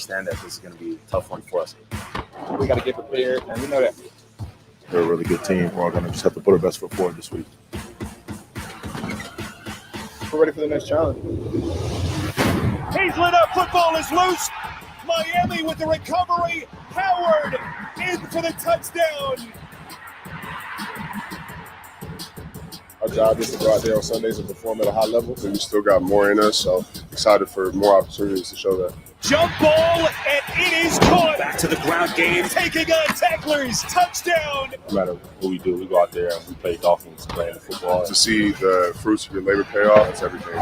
understand that this is going to be a tough one for us. We got to get prepared, and we know that. They're a really good team. We're all going to just have to put our best foot forward this week. We're ready for the next challenge. He's lit up. Football is loose. Miami with the recovery. Howard in for the touchdown. Our job is to go out there on Sundays and perform at a high level, but we still got more in us, so excited for more opportunities to show that. Jump ball, and it is caught. Back to the ground game, taking on tacklers. Touchdown. No matter what we do, we go out there and we play Dolphins playing the football. To see the fruits of your labor pay off, it's everything.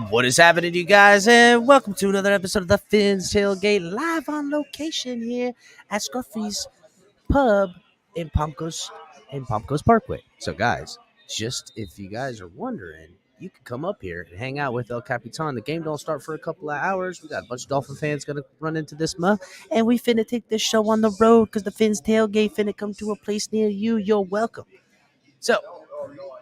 What is happening, you guys? And welcome to another episode of the Fins Tailgate, live on location here at Scruffy's Pub in Palm Coast Parkway. So, guys, just if you guys are wondering, you can come up here and hang out with El Capitan. The game don't start for a couple of hours. We got a bunch of Dolphin fans going to run into this month, and we finna take this show on the road because the Fins Tailgate finna come to a place near you. You're welcome. So,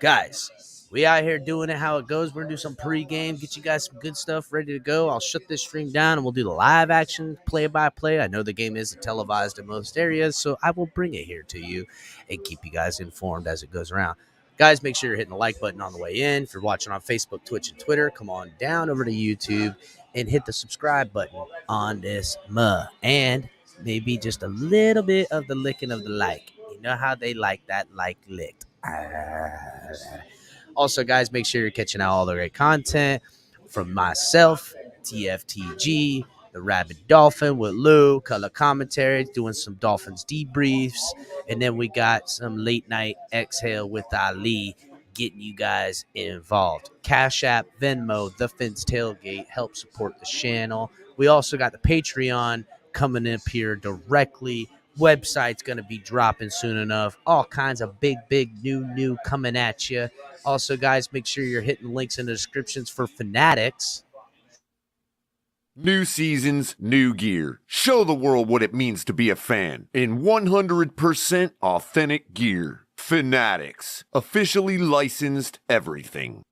guys, we out here doing it how it goes. We're going to do some pregame, get you guys some good stuff ready to go. I'll shut this stream down, and we'll do the live action play-by-play. I know the game isn't televised in most areas, so I will bring it here to you and keep you guys informed as it goes around. Guys, make sure you're hitting the like button on the way in. If you're watching on Facebook, Twitch, and Twitter, come on down over to YouTube and hit the subscribe button on this and maybe just a little bit of the licking of the like. You know how they like that like licked. Also, guys, make sure you're catching out all the great content from myself, TFTG, the Rabid Dolphin with Lou, color commentary, doing some Dolphins debriefs, and then we got some late night exhale with Ali, getting you guys involved. Cash App, Venmo, The Fins Tailgate, help support the channel. We also got the Patreon coming up here directly. Website's going to be dropping soon enough. All kinds of big new coming at you. Also, guys, make sure you're hitting links in the descriptions for Fanatics. New seasons, new gear. Show the world what it means to be a fan in 100% authentic gear. Fanatics. Officially licensed everything.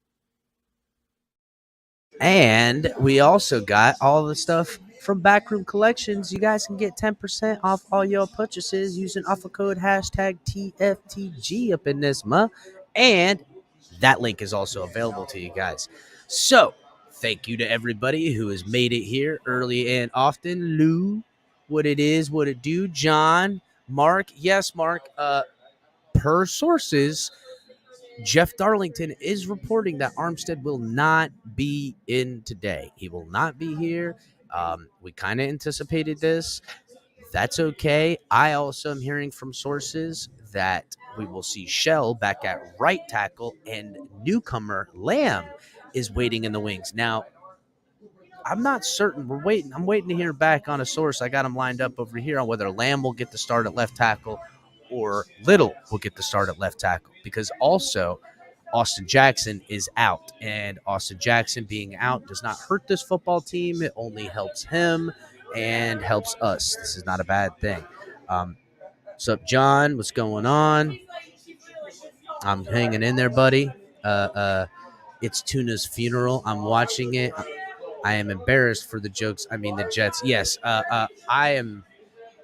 And we also got all the stuff from Backroom Collections. You guys can get 10% off all your purchases using offer code hashtag TFTG up in this month. And that link is also available to you guys. So, thank you to everybody who has made it here early and often. Lou, what it is, what it do. John, Mark. Yes, Mark. Per sources, Jeff Darlington is reporting that Armstead will not be in today. He will not be here. We kind of anticipated this. That's okay. I also am hearing from sources that we will see Shell back at right tackle and newcomer Lamb is waiting in the wings. Now, I'm not certain. I'm waiting to hear back on a source. I got him lined up over here on whether Lamb will get the start at left tackle or Little will get the start at left tackle, because also Austin Jackson is out, and Austin Jackson being out does not hurt this football team. It only helps him and helps us. This is not a bad thing. What's up, John? What's going on? I'm hanging in there, buddy. It's Tuna's funeral. I'm watching it. I am embarrassed for the jokes. I mean, the Jets. Yes, I am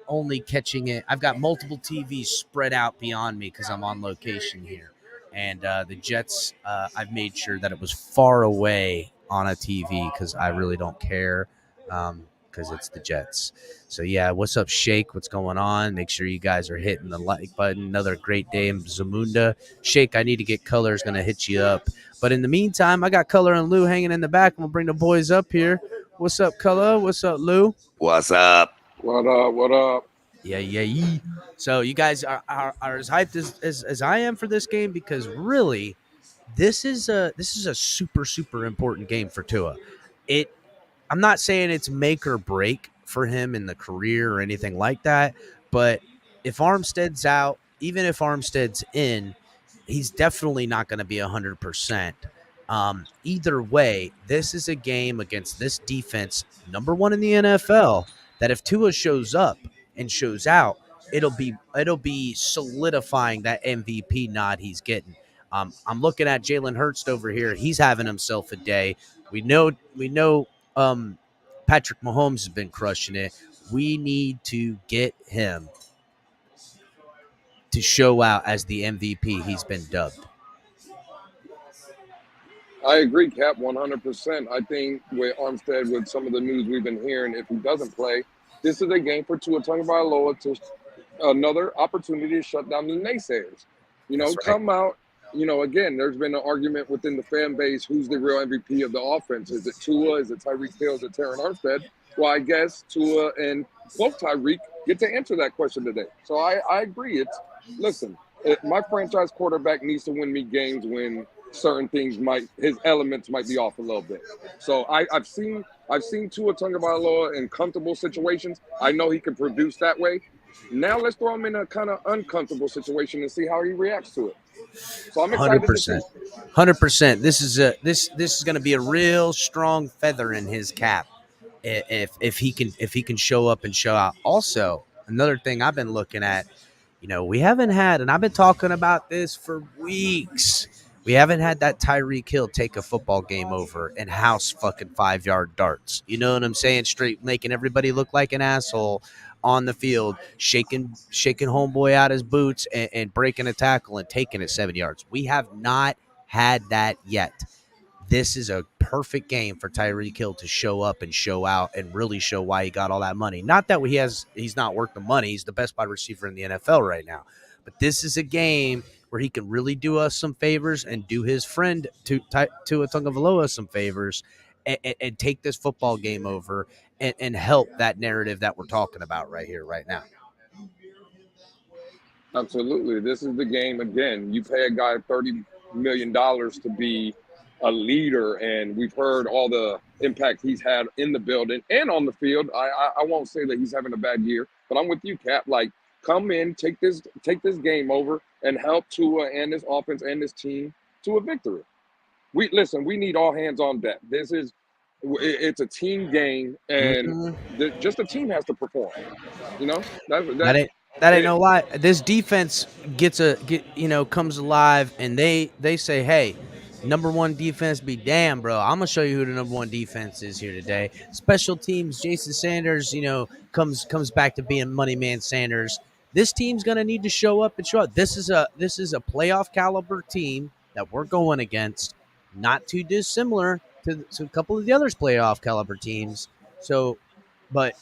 only catching it. I've got multiple TVs spread out beyond me because I'm on location here. And the Jets, I've made sure that it was far away on a TV because I really don't care because it's the Jets. So, yeah, what's up, Shake? What's going on? Make sure you guys are hitting the like button. Another great day in Zamunda. Shake, I need to get Color. Is going to hit you up. But in the meantime, I got Color and Lou hanging in the back. I'm going to bring the boys up here. What's up, Color? What's up, Lou? What's up? What up? What up? Yeah. So you guys are as hyped as I am for this game, because really this is a super important game for Tua. I'm not saying it's make or break for him in the career or anything like that, but if Armstead's out, even if Armstead's in, he's definitely not going to be 100%. Either way, this is a game against this defense, number one in the NFL, that if Tua shows up and shows out, it'll be solidifying that MVP nod he's getting. I'm looking at Jalen Hurts over here. He's having himself a day. We know Patrick Mahomes has been crushing it. We need to get him to show out as the MVP he's been dubbed. I agree, Cap, 100%. I think with Armstead, with some of the news we've been hearing, if he doesn't play, this is a game for Tua Tagovailoa to another opportunity to shut down the naysayers. That's right. Come out. Again, there's been an argument within the fan base who's the real MVP of the offense. Is it Tua? Is it Tyreek Hill? Is it Terran Armstead? Well, I guess Tua and both Tyreek get to answer that question today. So I agree. Listen, my franchise quarterback needs to win me games when certain things his elements might be off a little bit. So I've seen Tua Tagovailoa in comfortable situations. I know he can produce that way. Now let's throw him in a kind of uncomfortable situation and see how he reacts to it. So I'm excited. 100%. 100%. This is going to be a real strong feather in his cap if he can show up and show out. Also, another thing I've been looking at, we haven't had, and I've been talking about this for weeks. We haven't had that Tyreek Hill take a football game over and house fucking 5-yard darts. You know what I'm saying? Straight making everybody look like an asshole on the field, shaking homeboy out his boots and breaking a tackle and taking it 7 yards. We have not had that yet. This is a perfect game for Tyreek Hill to show up and show out and really show why he got all that money. Not that he's not worth the money. He's the best wide receiver in the NFL right now. But this is a game where he can really do us some favors and do his friend Tua Tagovailoa some favors and take this football game over and help that narrative that we're talking about right here, right now. Absolutely. This is the game. Again, you pay a guy $30 million to be a leader, and we've heard all the impact he's had in the building and on the field. I won't say that he's having a bad year, but I'm with you, Cap. Like, come in, take this game over, and help Tua and his offense and his team to a victory. We need all hands on deck. It's a team game, and just the team has to perform. That ain't no lie. This defense comes alive, and they say, hey, number one defense be damn, bro. I'm gonna show you who the number one defense is here today. Special teams, Jason Sanders, comes back to being Money Man Sanders. This team's gonna need to show up and show up. This is a playoff caliber team that we're going against, not too dissimilar to a couple of the others playoff caliber teams. So, but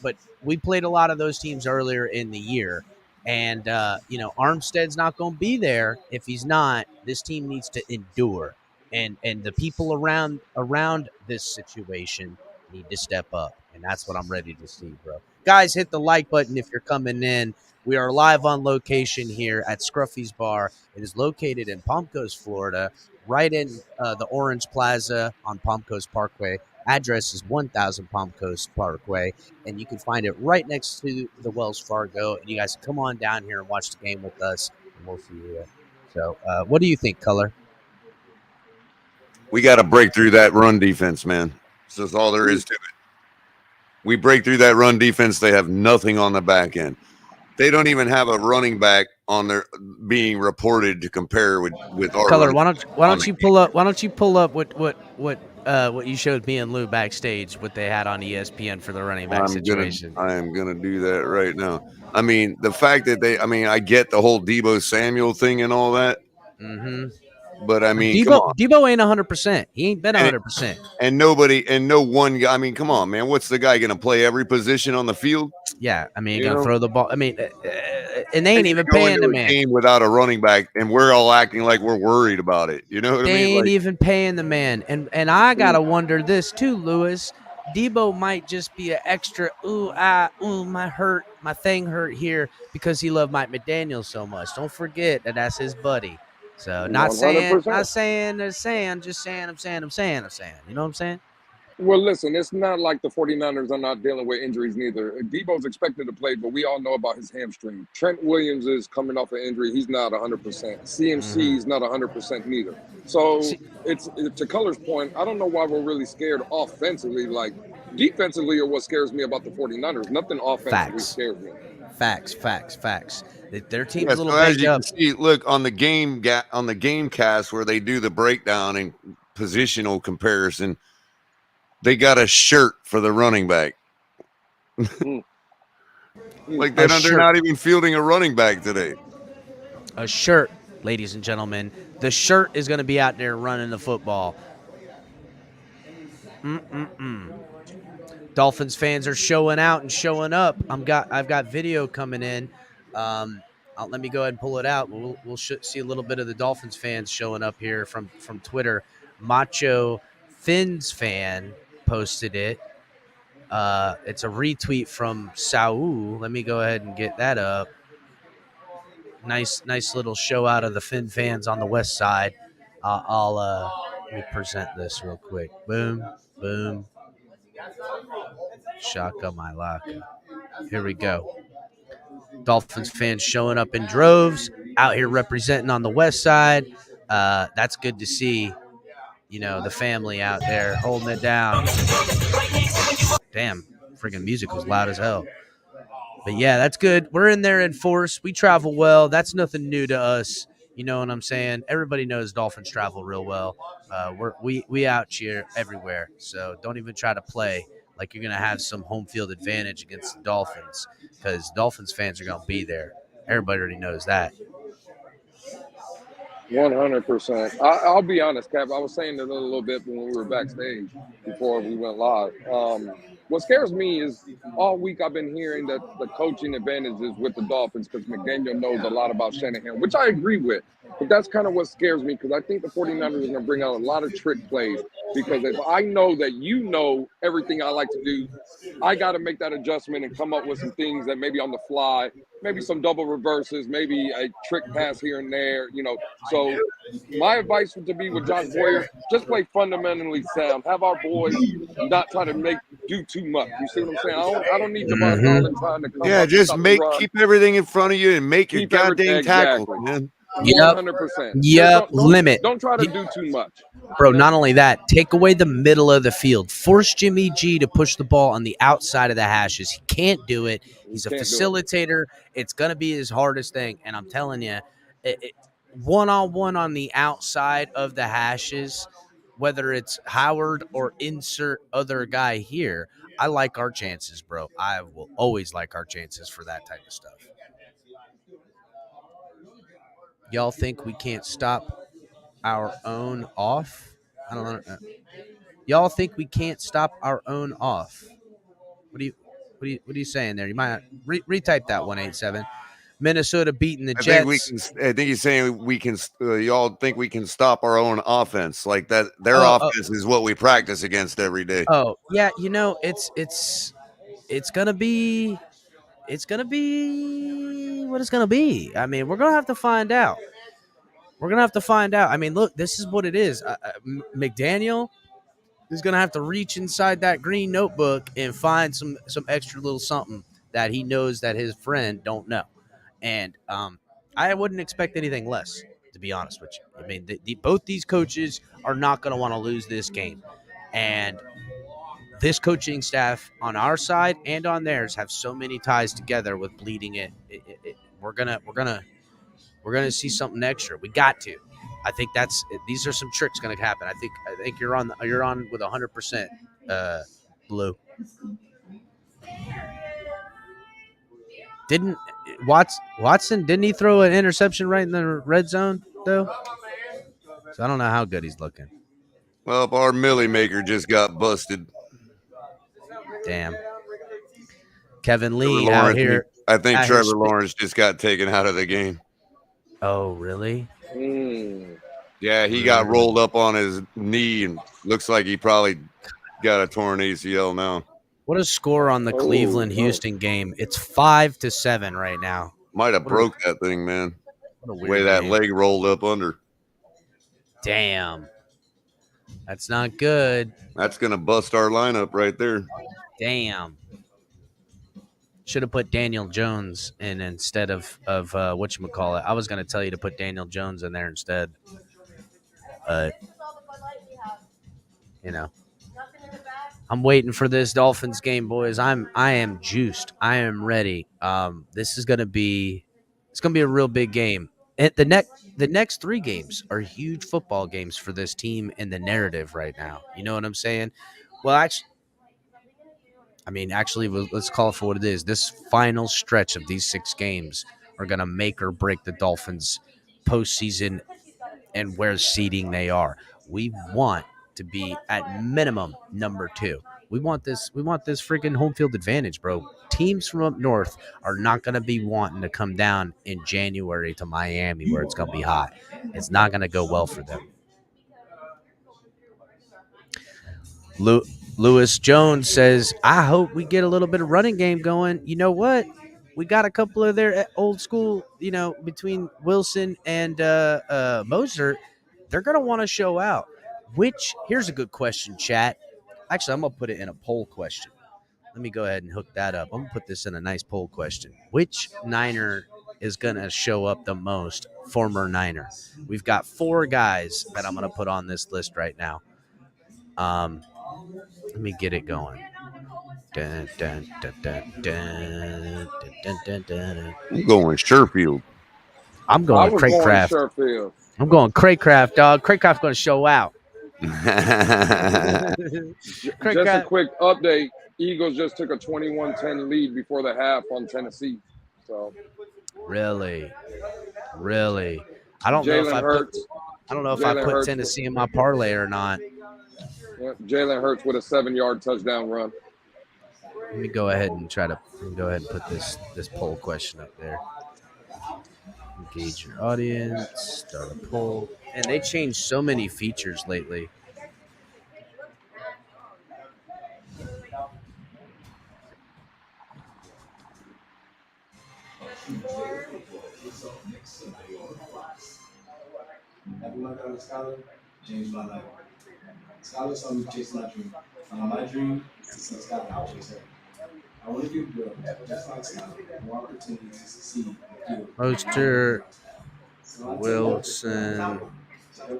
we played a lot of those teams earlier in the year, and Armstead's not going to be there. If he's not, this team needs to endure, and the people around this situation need to step up, and that's what I'm ready to see, bro. Guys, hit the like button if you're coming in. We are live on location here at Scruffy's Bar. It is located in Palm Coast, Florida, right in the Orange Plaza on Palm Coast Parkway. Address is 1000 Palm Coast Parkway, and you can find it right next to the Wells Fargo. And you guys come on down here and watch the game with us, and we'll see you there. So what do you think, Color? We got to break through that run defense, man. That's all there is to it. We break through that run defense, they have nothing on the back end. They don't even have a running back on their being reported to compare with our Color. Why don't you pull up what you showed me and Lou backstage, what they had on ESPN for the running back situation. I am gonna do that right now. I mean, the fact that I get the whole Deebo Samuel thing and all that. Mm-hmm. But I mean, Deebo ain't 100%. He ain't been 100%. And no one guy. I mean, come on, man. What's the guy going to play every position on the field? Yeah, I mean, you're going to throw the ball. I mean, and they ain't even paying the man. Game without a running back, and we're all acting like we're worried about it. You know what I mean? They ain't even paying the man. And I got to wonder this too, Lewis. Debo might just be an extra, my thing hurt here because he loved Mike McDaniel so much. Don't forget that that's his buddy. So I'm saying. You know what I'm saying? Well, listen, it's not like the 49ers are not dealing with injuries neither. Debo's expected to play, but we all know about his hamstring. Trent Williams is coming off an injury. He's not 100%. CMC is not 100% neither. So it's to Color's point, I don't know why we're really scared offensively. Like, defensively are what scares me about the 49ers. Nothing offensively scares me. Facts. Their team's Yeah, a little so as banged you up. can see, look on the game cast where they do the breakdown and positional comparison, they got a shirt for the running back. Like they're not even fielding a running back today. A shirt, ladies and gentlemen. The shirt is going to be out there running the football. Dolphins fans are showing out and showing up. I've got video coming in. Let me go ahead and pull it out. We'll see a little bit of the Dolphins fans showing up here from Twitter. Macho Fins fan posted it. It's a retweet from Saul. Let me go ahead and get that up. Nice little show out of the Fin fans on the west side. Let me present this real quick. Boom. Shaka my laka. Here we go. Dolphins fans showing up in droves, out here representing on the west side. That's good to see. You know, the family out there holding it down. Damn, freaking music was loud as hell. But yeah, that's good. We're in there in force. We travel well. That's nothing new to us. You know what I'm saying? Everybody knows Dolphins travel real well. We out here everywhere. So don't even try to play like you're going to have some home field advantage against the Dolphins, because Dolphins fans are going to be there. Everybody already knows that. 100%. I'll be honest, Cap. I was saying it a little bit when we were backstage before we went live. What scares me is all week I've been hearing that the coaching advantages with the Dolphins because McDaniel knows a lot about Shanahan, which I agree with. But that's kind of what scares me because I think the 49ers are going to bring out a lot of trick plays because if I know that you know everything I like to do, I got to make that adjustment and come up with some things that maybe on the fly, maybe some double reverses, maybe a trick pass here and there, you know. So my advice would to be with Josh Boyer, just play fundamentally sound. Have our boys not try to do too much. You see what I'm saying? I don't need Devon Holland trying to come up. Just keep everything in front of you and make your goddamn tackle, man. 100%. Yep. Limit. Don't try to do too much. Bro, not only that, take away the middle of the field. Force Jimmy G to push the ball on the outside of the hashes. He can't do it. He's a facilitator. It's going to be his hardest thing. And I'm telling you, one-on-one on the outside of the hashes, whether it's Howard or insert other guy here, I like our chances, bro. I will always like our chances for that type of stuff. Y'all think we can't stop our own off? I don't know. Y'all think we can't stop our own off? What are you saying there? You might retype that 187. Minnesota beating the Jets. I think he's saying we can. Y'all think we can stop our own offense like that? Their offense is what we practice against every day. Oh yeah, you know it's gonna be what it's gonna be. I mean, we're gonna have to find out. I mean, look, this is what it is. McDaniel is going to have to reach inside that green notebook and find some extra little something that he knows that his friend don't know. And I wouldn't expect anything less, to be honest with you. I mean, both these coaches are not going to want to lose this game. And this coaching staff on our side and on theirs have so many ties together with bleeding it. We're gonna see something extra. We got to. I think these are some tricks going to happen. I think you're on with 100%, Blue. Didn't Watson? Didn't he throw an interception right in the red zone though? So I don't know how good he's looking. Well, our Millie maker just got busted. Damn. Kevin Lee out here. I think Trevor Lawrence just got taken out of the game. Oh, really? Yeah, he got rolled up on his knee and looks like he probably got a torn ACL now. What a score on the Cleveland-Houston game. It's 5-7 right now. Might have broke that thing, man. The way that leg rolled up under. Damn. That's not good. That's gonna bust our lineup right there. Damn. Should have put Daniel Jones in instead of whatchamacallit. I was gonna tell you to put Daniel Jones in there instead. You know. I'm waiting for this Dolphins game, boys. I am juiced. I am ready. This is gonna be a real big game. And the next 3 games are huge football games for this team in the narrative right now. You know what I'm saying? Well, actually, let's call it for what it is. This final stretch of these 6 games are gonna make or break the Dolphins' postseason and where seeding they are. We want to be at minimum number 2. We want this freaking home field advantage, bro. Teams from up north are not going to be wanting to come down in January to Miami where it's going to be hot. It's not going to go well for them. Lewis Jones says, I hope we get a little bit of running game going. You know what? We got a couple of their old school, between Wilson and Moser. They're going to want to show out. Here's a good question, chat. Actually, I'm going to put it in a poll question. Let me go ahead and hook that up. I'm going to put this in a nice poll question. Which Niner is going to show up the most? Former Niner. We've got 4 guys that I'm going to put on this list right now. Let me get it going. Dun, dun, dun, dun, dun, dun, dun, dun. I'm going Sherfield. I'm going Craycraft. Sherfield. I'm going Craycraft, dog. Craycraft's going to show out. Just a quick update. Eagles just took a 21-10 lead before the half on Tennessee. So Really? I don't know if I put Tennessee in my parlay or not. Yeah, Jalen Hurts with a 7-yard touchdown run. Let me go ahead and put this poll question up there. Engage your audience, start a poll. And they changed so many features lately. Having my daughter Skylar changed my life. Skylar saw me chase my dream. My dream is to see Skylar chase her. I want to give girls, just like Skylar, more opportunities to succeed. Poster Wilson. Help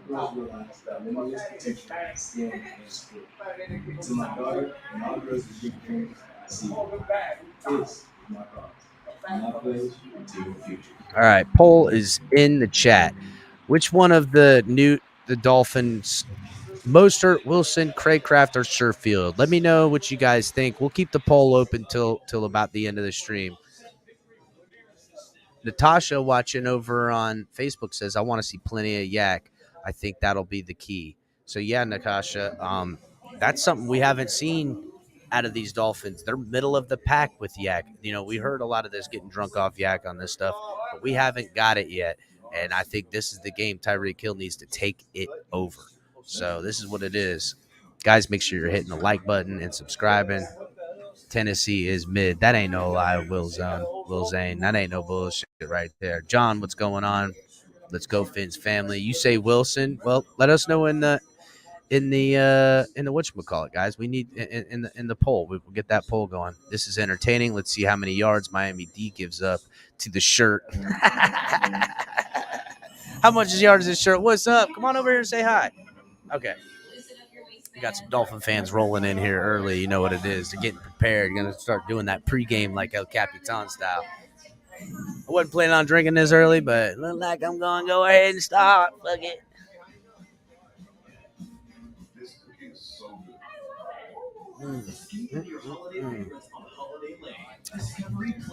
girls realize that limitless potential is still in school. To my daughter and all girls with big dreams, I see you. This is my cause. My pledge to your future. All right, poll is in the chat. Which one of the Dolphins, Mostert, Wilson, Craycraft, or Sherfield? Let me know what you guys think. We'll keep the poll open till about the end of the stream. Natasha watching over on Facebook says, I want to see plenty of yak. I think that'll be the key. So, yeah, Natasha, that's something we haven't seen out of these Dolphins. They're middle of the pack with yak. We heard a lot of this getting drunk off yak on this stuff, but we haven't got it yet. And I think this is the game Tyreek Hill needs to take it over. So this is what it is. Guys, make sure you're hitting the like button and subscribing. Tennessee is mid. That ain't no lie, Will Zane. That ain't no bullshit right there. John, what's going on? Let's go, Finn's family. You say Wilson. Well, let us know in the whatchamacallit, guys. We need in the poll. We'll get that poll going. This is entertaining. Let's see how many yards Miami D gives up to the shirt. How much is yards this shirt? What's up? Come on over here and say hi. Okay. We got some Dolphin fans rolling in here early. You know what it is. They're getting prepared. You're going to start doing that pregame like El Capitan style. I wasn't planning on drinking this early, but it look like I'm going to go ahead and start. Fuck it.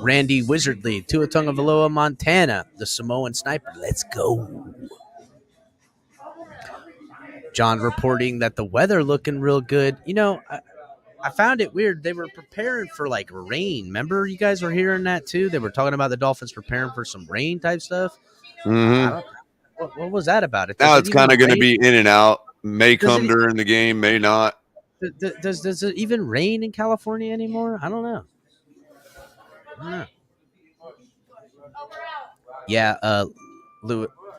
Randy Wizardly, Tua Tagovailoa, Montana, the Samoan sniper. Let's go. John reporting that the weather looking real good. I found it weird. They were preparing for like rain. Remember, you guys were hearing that too? They were talking about the Dolphins preparing for some rain type stuff. Mm-hmm. What was that about? Now it's kind of going to be in and out. May come during the game, may not. Does it even rain in California anymore? I don't know. Yeah,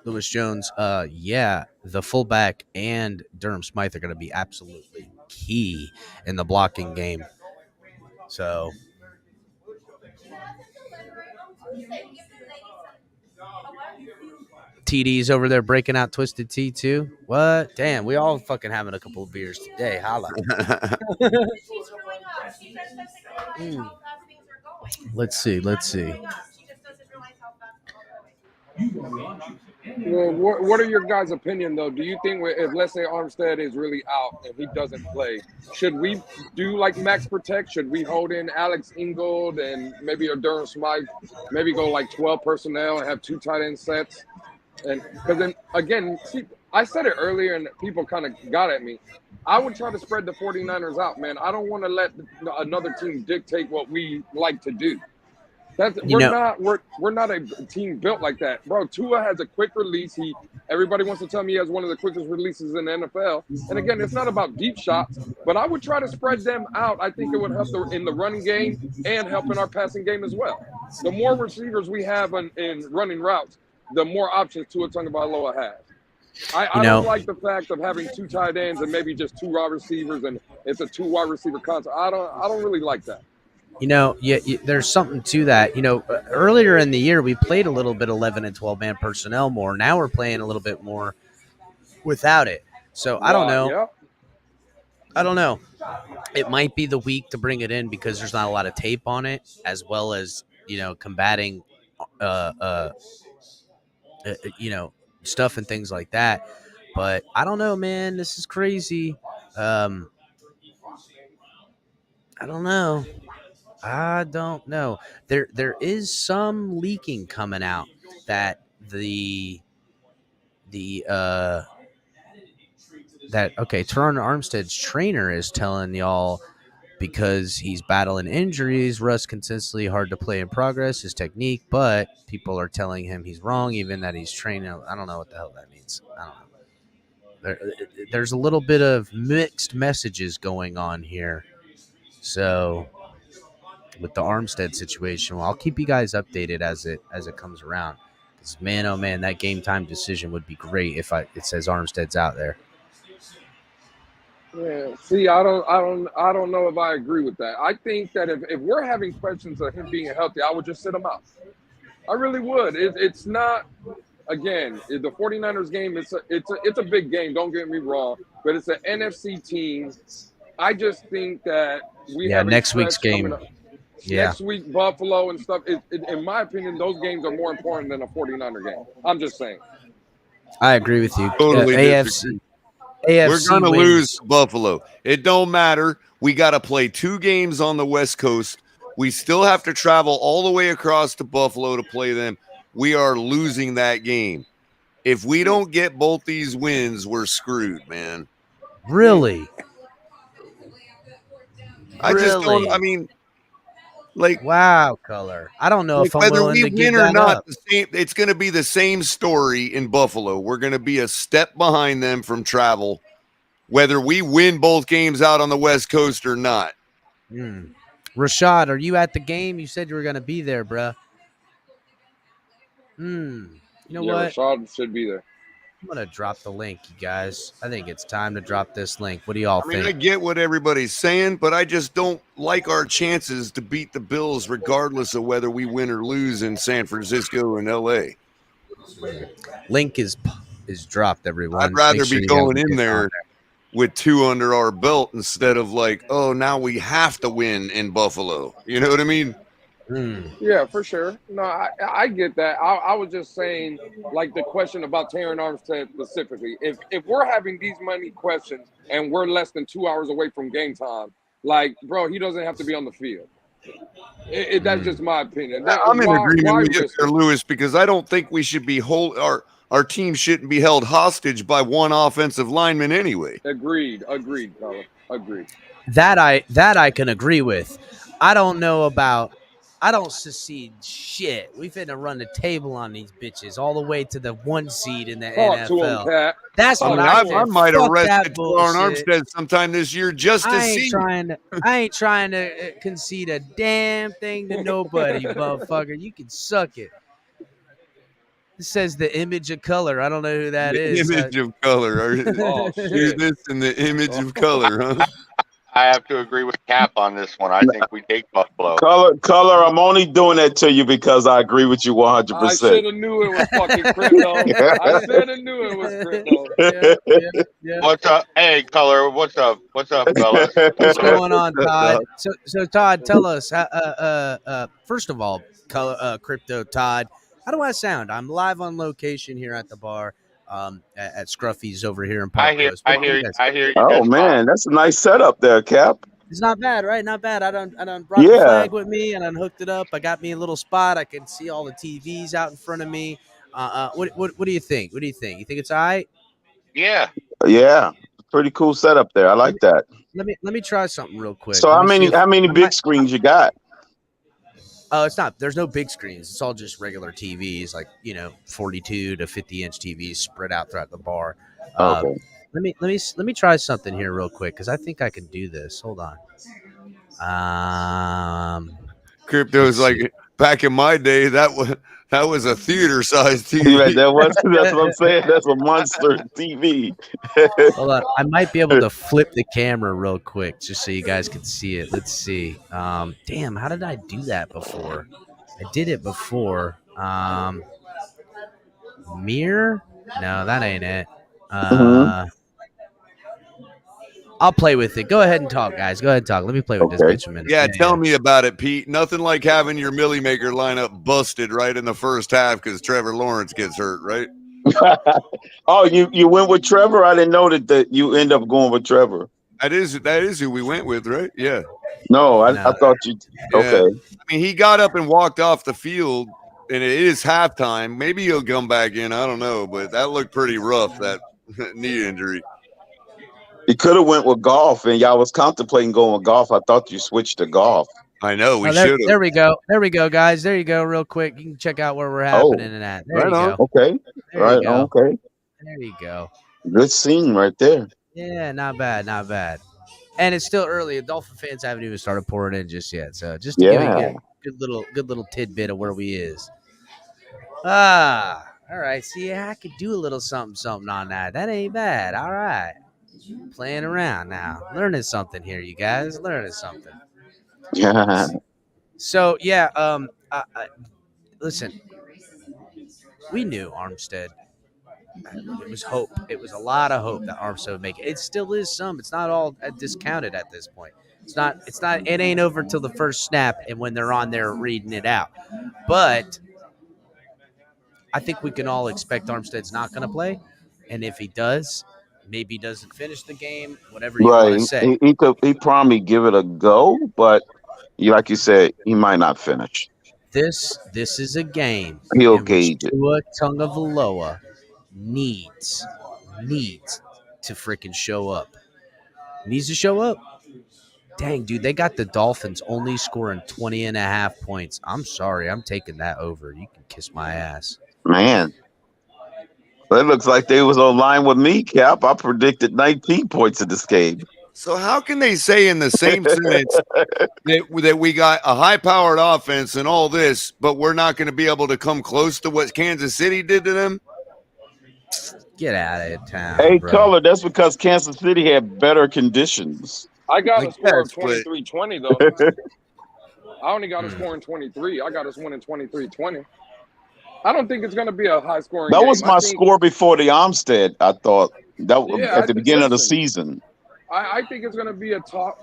Lewis Jones, yeah, the fullback and Durham Smythe are going to be absolutely key in the blocking game. So TD's over there breaking out Twisted Tea too. What? Damn, we all fucking having a couple of beers today. Holla. Let's see. Well, what are your guys' opinion though? Do you think if let's say Armstead is really out and he doesn't play, should we do like max protect? Should we hold in Alex Ingold and maybe a Durham Smythe, maybe go like 12 personnel and have 2 tight end sets? And because then again, see, I said it earlier and people kind of got at me. I would try to spread the 49ers out, man. I don't want to let another team dictate what we like to do. We're not a team built like that, bro. Tua has a quick release. Everybody wants to tell me he has one of the quickest releases in the NFL. And again, it's not about deep shots, but I would try to spread them out. I think it would help in the running game and help in our passing game as well. The more receivers we have in running routes, the more options Tua Tagovailoa has. I don't like the fact of having 2 tight ends and maybe just 2 wide receivers and it's a 2 wide receiver concept. I don't really like that. There's something to that. Earlier in the year, we played a little bit 11 and 12 man personnel more. Now we're playing a little bit more without it. So I don't know. Yeah. I don't know. It might be the week to bring it in because there's not a lot of tape on it, as well as combating, stuff and things like that. But I don't know, man. This is crazy. I don't know. There is some leaking coming out that Teron Armstead's trainer is telling y'all because he's battling injuries, Russ consistently hard to play in progress, his technique, but people are telling him he's wrong, even that he's training. I don't know what the hell that means. I don't know. There's a little bit of mixed messages going on here. So with the Armstead situation, well, I'll keep you guys updated as it comes around. Because man, oh man, that game time decision would be great if it says Armstead's out there. Yeah. See, I don't know if I agree with that. I think that if we're having questions of him being healthy, I would just sit him out. I really would. It's not. Again, the 49ers game, it's a big game. Don't get me wrong, but it's an NFC team. I just think that we have next week's game. Next week, Buffalo and stuff. In my opinion, those games are more important than a 49er game. I'm just saying. I agree with you. Totally AFC we're going to wins. lose Buffalo. It don't matter. We got to play 2 games on the West Coast. We still have to travel all the way across to Buffalo to play them. We are losing that game. If we don't get both these wins, we're screwed, man. Really? I just don't. I mean, like, wow, color. I don't know if I'm whether willing we to give win or that not. up. It's going to be the same story in Buffalo. We're going to be a step behind them from travel, whether we win both games out on the West Coast or not. Rashad, are you at the game? You said you were going to be there, bruh. You know what? Rashad should be there. I'm going to drop the link, you guys. I think it's time to drop this link. What do y'all think? I get what everybody's saying, but I just don't like our chances to beat the Bills regardless of whether we win or lose in San Francisco and L.A. Link is dropped, everyone. I'd rather be going in there with 2 under our belt instead of like, oh, now we have to win in Buffalo. You know what I mean? Yeah, for sure. No, I get that. I was just saying, like the question about Teron Armstead specifically. If we're having these many questions and we're less than 2 hours away from game time, like, bro, he doesn't have to be on the field. That's just my opinion. I'm in agreement with you there, Lewis, because I don't think we should be our team shouldn't be held hostage by one offensive lineman anyway. Agreed, brother. Agreed. That I can agree with. I don't secede shit. We finna run the table on these bitches all the way to the 1 seed in the NFL. To him, Pat. That's what I might have arrested Teron Armstead sometime this year just to see. I ain't trying to concede a damn thing to nobody, motherfucker. You can suck it. This says the image of color. I don't know who that The is. image of color. Oh, Do shit. this in the image of color, huh? I have to agree with Cap on this one. I think we take Buffalo. Color. I'm only doing that to you because I agree with you 100%. I should have knew it was fucking crypto. I should have knew it was crypto. Yeah. What's up? Hey, Color. What's up? What's up, fellas? What's going on, Todd? So Todd, tell us. First of all, crypto Todd, how do I sound? I'm live on location here at the bar, at Scruffy's over here in Park Coast. I hear you. Oh man, that's a nice setup there, Cap. It's not bad, right? Not bad. I done brought the flag with me and I hooked it up. I got me a little spot. I can see all the TVs out in front of me. What do you think? What do you think? You think it's all right? Yeah. Yeah, pretty cool setup there. I like that. Let me try something real quick. So how many big screens you got? It's not. There's no big screens. It's all just regular TVs, like 42 to 50-inch TVs spread out throughout the bar. Okay. Let me try something here real quick because I think I can do this. Hold on. Crypto's like back in my day. That was a theater-sized TV. Right, that's what I'm saying. That's a monster TV. Hold on. I might be able to flip the camera real quick just so you guys can see it. Let's see. Damn, how did I do that before? I did it before. Mirror? No, that ain't it. I'll play with it. Go ahead and talk, guys. Go ahead and talk. Let me play with this bitch for a minute. Yeah, tell me about it, Pete. Nothing like having your Millie Maker lineup busted right in the first half because Trevor Lawrence gets hurt, right? Oh, you went with Trevor? I didn't know that you end up going with Trevor. That is who we went with, right? Yeah. No, I thought you. Yeah. Okay. I mean, he got up and walked off the field, and it is halftime. Maybe he'll come back in. I don't know, but that looked pretty rough, that knee injury. You could have went with golf, and y'all was contemplating going with golf. I thought you switched to golf. I know we should have. There we go. There we go, guys. There you go. Real quick, you can check out where we're happening and at. There right you go. Okay. There you go. Okay. There you go. Good scene right there. Yeah, not bad, not bad. And it's still early. The Dolphin fans haven't even started pouring in just yet. So just to give you a good little tidbit of where we is. All right. See, I could do a little something on that. That ain't bad. All right. Playing around now. Learning something here, you guys. Learning something. Yeah. So, yeah, listen, we knew Armstead. It was hope. It was a lot of hope that Armstead would make it. It still is some. It's not all discounted at this point. It ain't over till the first snap and when they're on there reading it out. But I think we can all expect Armstead's not going to play. And if he does, maybe he doesn't finish the game, whatever you want to say. He probably give it a go, but like you said, he might not finish. This is a game. He'll gauge it. Tua Tagovailoa needs to freaking show up. Needs to show up. Dang, dude, they got the Dolphins only scoring 20.5 points. I'm sorry. I'm taking that over. You can kiss my ass. Man. Well, it looks like they was on line with me, Cap. I predicted 19 points in this game. So how can they say in the same sentence that we got a high-powered offense and all this, but we're not going to be able to come close to what Kansas City did to them? Get out of town. Hey, bro. Color, that's because Kansas City had better conditions. I got a score of 23-20, though. I only got a score in 23. I got us winning 23-20. I don't think it's going to be a high-scoring game. That was my score before the Armstead, I thought. At the beginning of the season. I think it's going to be a tough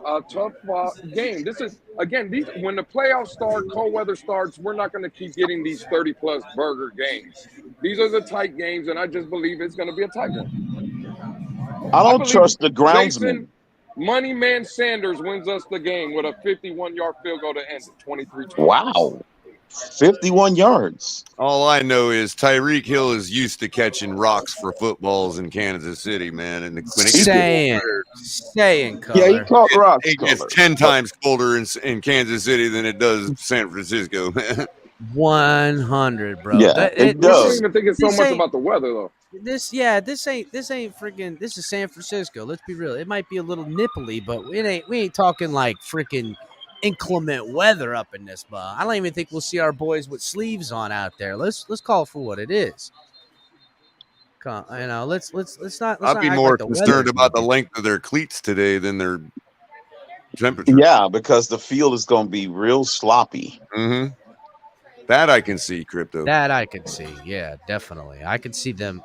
game. This is, again, when the playoffs start, cold weather starts, we're not going to keep getting these 30-plus burger games. These are the tight games, and I just believe it's going to be a tight one. I don't trust the groundsman. Money Man Sanders wins us the game with a 51-yard field goal to end it, 23-20. Wow. 51 yards. All I know is Tyreek Hill is used to catching rocks for footballs in Kansas City, man. And when saying, Color. Yeah, he caught rocks. It gets 10 times colder in Kansas City than it does San Francisco, man. 100, bro. Yeah, it does. I don't even think it's so much about the weather, though. This ain't freaking. This is San Francisco. Let's be real. It might be a little nipply, but we ain't talking like freaking inclement weather up in this mug. I don't even think we'll see our boys with sleeves on out there. Let's call it for what it is. Let's not. I'd be act more like the concerned weather's about the gonna length of their cleats today than their temperature. Yeah, because the field is going to be real sloppy. Mm-hmm. That I can see, Crypto. That I can see. Yeah, definitely. I can see them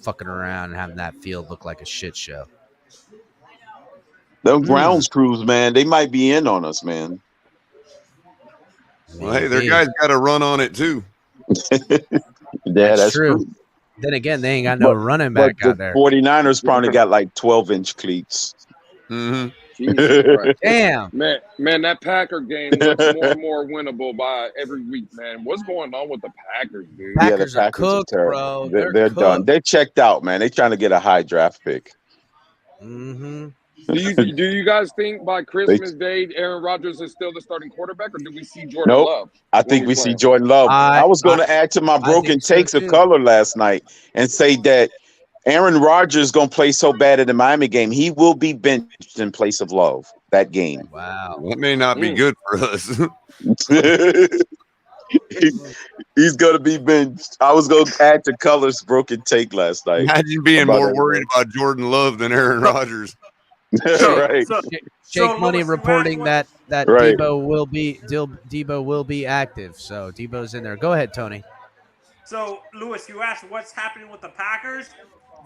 fucking around and having that field look like a shit show. Them grounds crews, man, they might be in on us, man. Well, hey, their guys got to run on it too. That's true. Then again, they ain't got no running back but out there. 49ers probably got like 12-inch cleats. Mm-hmm. Jesus Christ. Damn. Man, that Packer game looks more and more winnable by every week, man. What's going on with the Packers, dude? Packers the are cooked, bro. They're done. They're checked out, man. They're trying to get a high draft pick. Mm-hmm. Do you guys think by Christmas Day Aaron Rodgers is still the starting quarterback, or do we see Jordan Nope. Love? I think we see Jordan Love. I was going to add to my broken takes of color last night and say that Aaron Rodgers is going to play so bad in the Miami game, he will be benched in place of Love that game. Wow. That may not be good for us. He's going to be benched. I was going to add to color's broken take last night. Imagine being more worried about Jordan Love than Aaron Rodgers. Right. Jake Money reporting that Right. Debo will be active. So Debo's in there. Go ahead, Tony. So, Lewis, you asked what's happening with the Packers.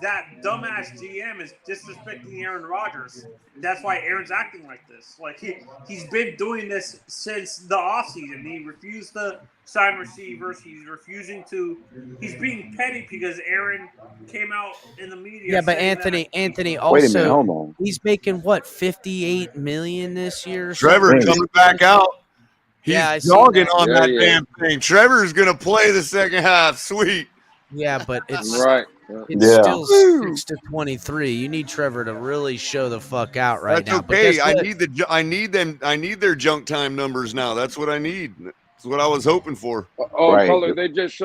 That dumbass GM is disrespecting Aaron Rodgers. That's why Aaron's acting like this. Like he's been doing this since the offseason. He refused to sign receivers. He's being petty because Aaron came out in the media. Yeah, but Anthony also Wait a minute, hold on. He's making what, $58 million this year? Trevor's coming back out. He's dogging on that damn thing. Trevor's gonna play the second half. Sweet. Yeah, but it's still 6-23. You need Trevor to really show the fuck out right now. Okay, I need their junk time numbers now. That's what I need. That's what I was hoping for. Color, they just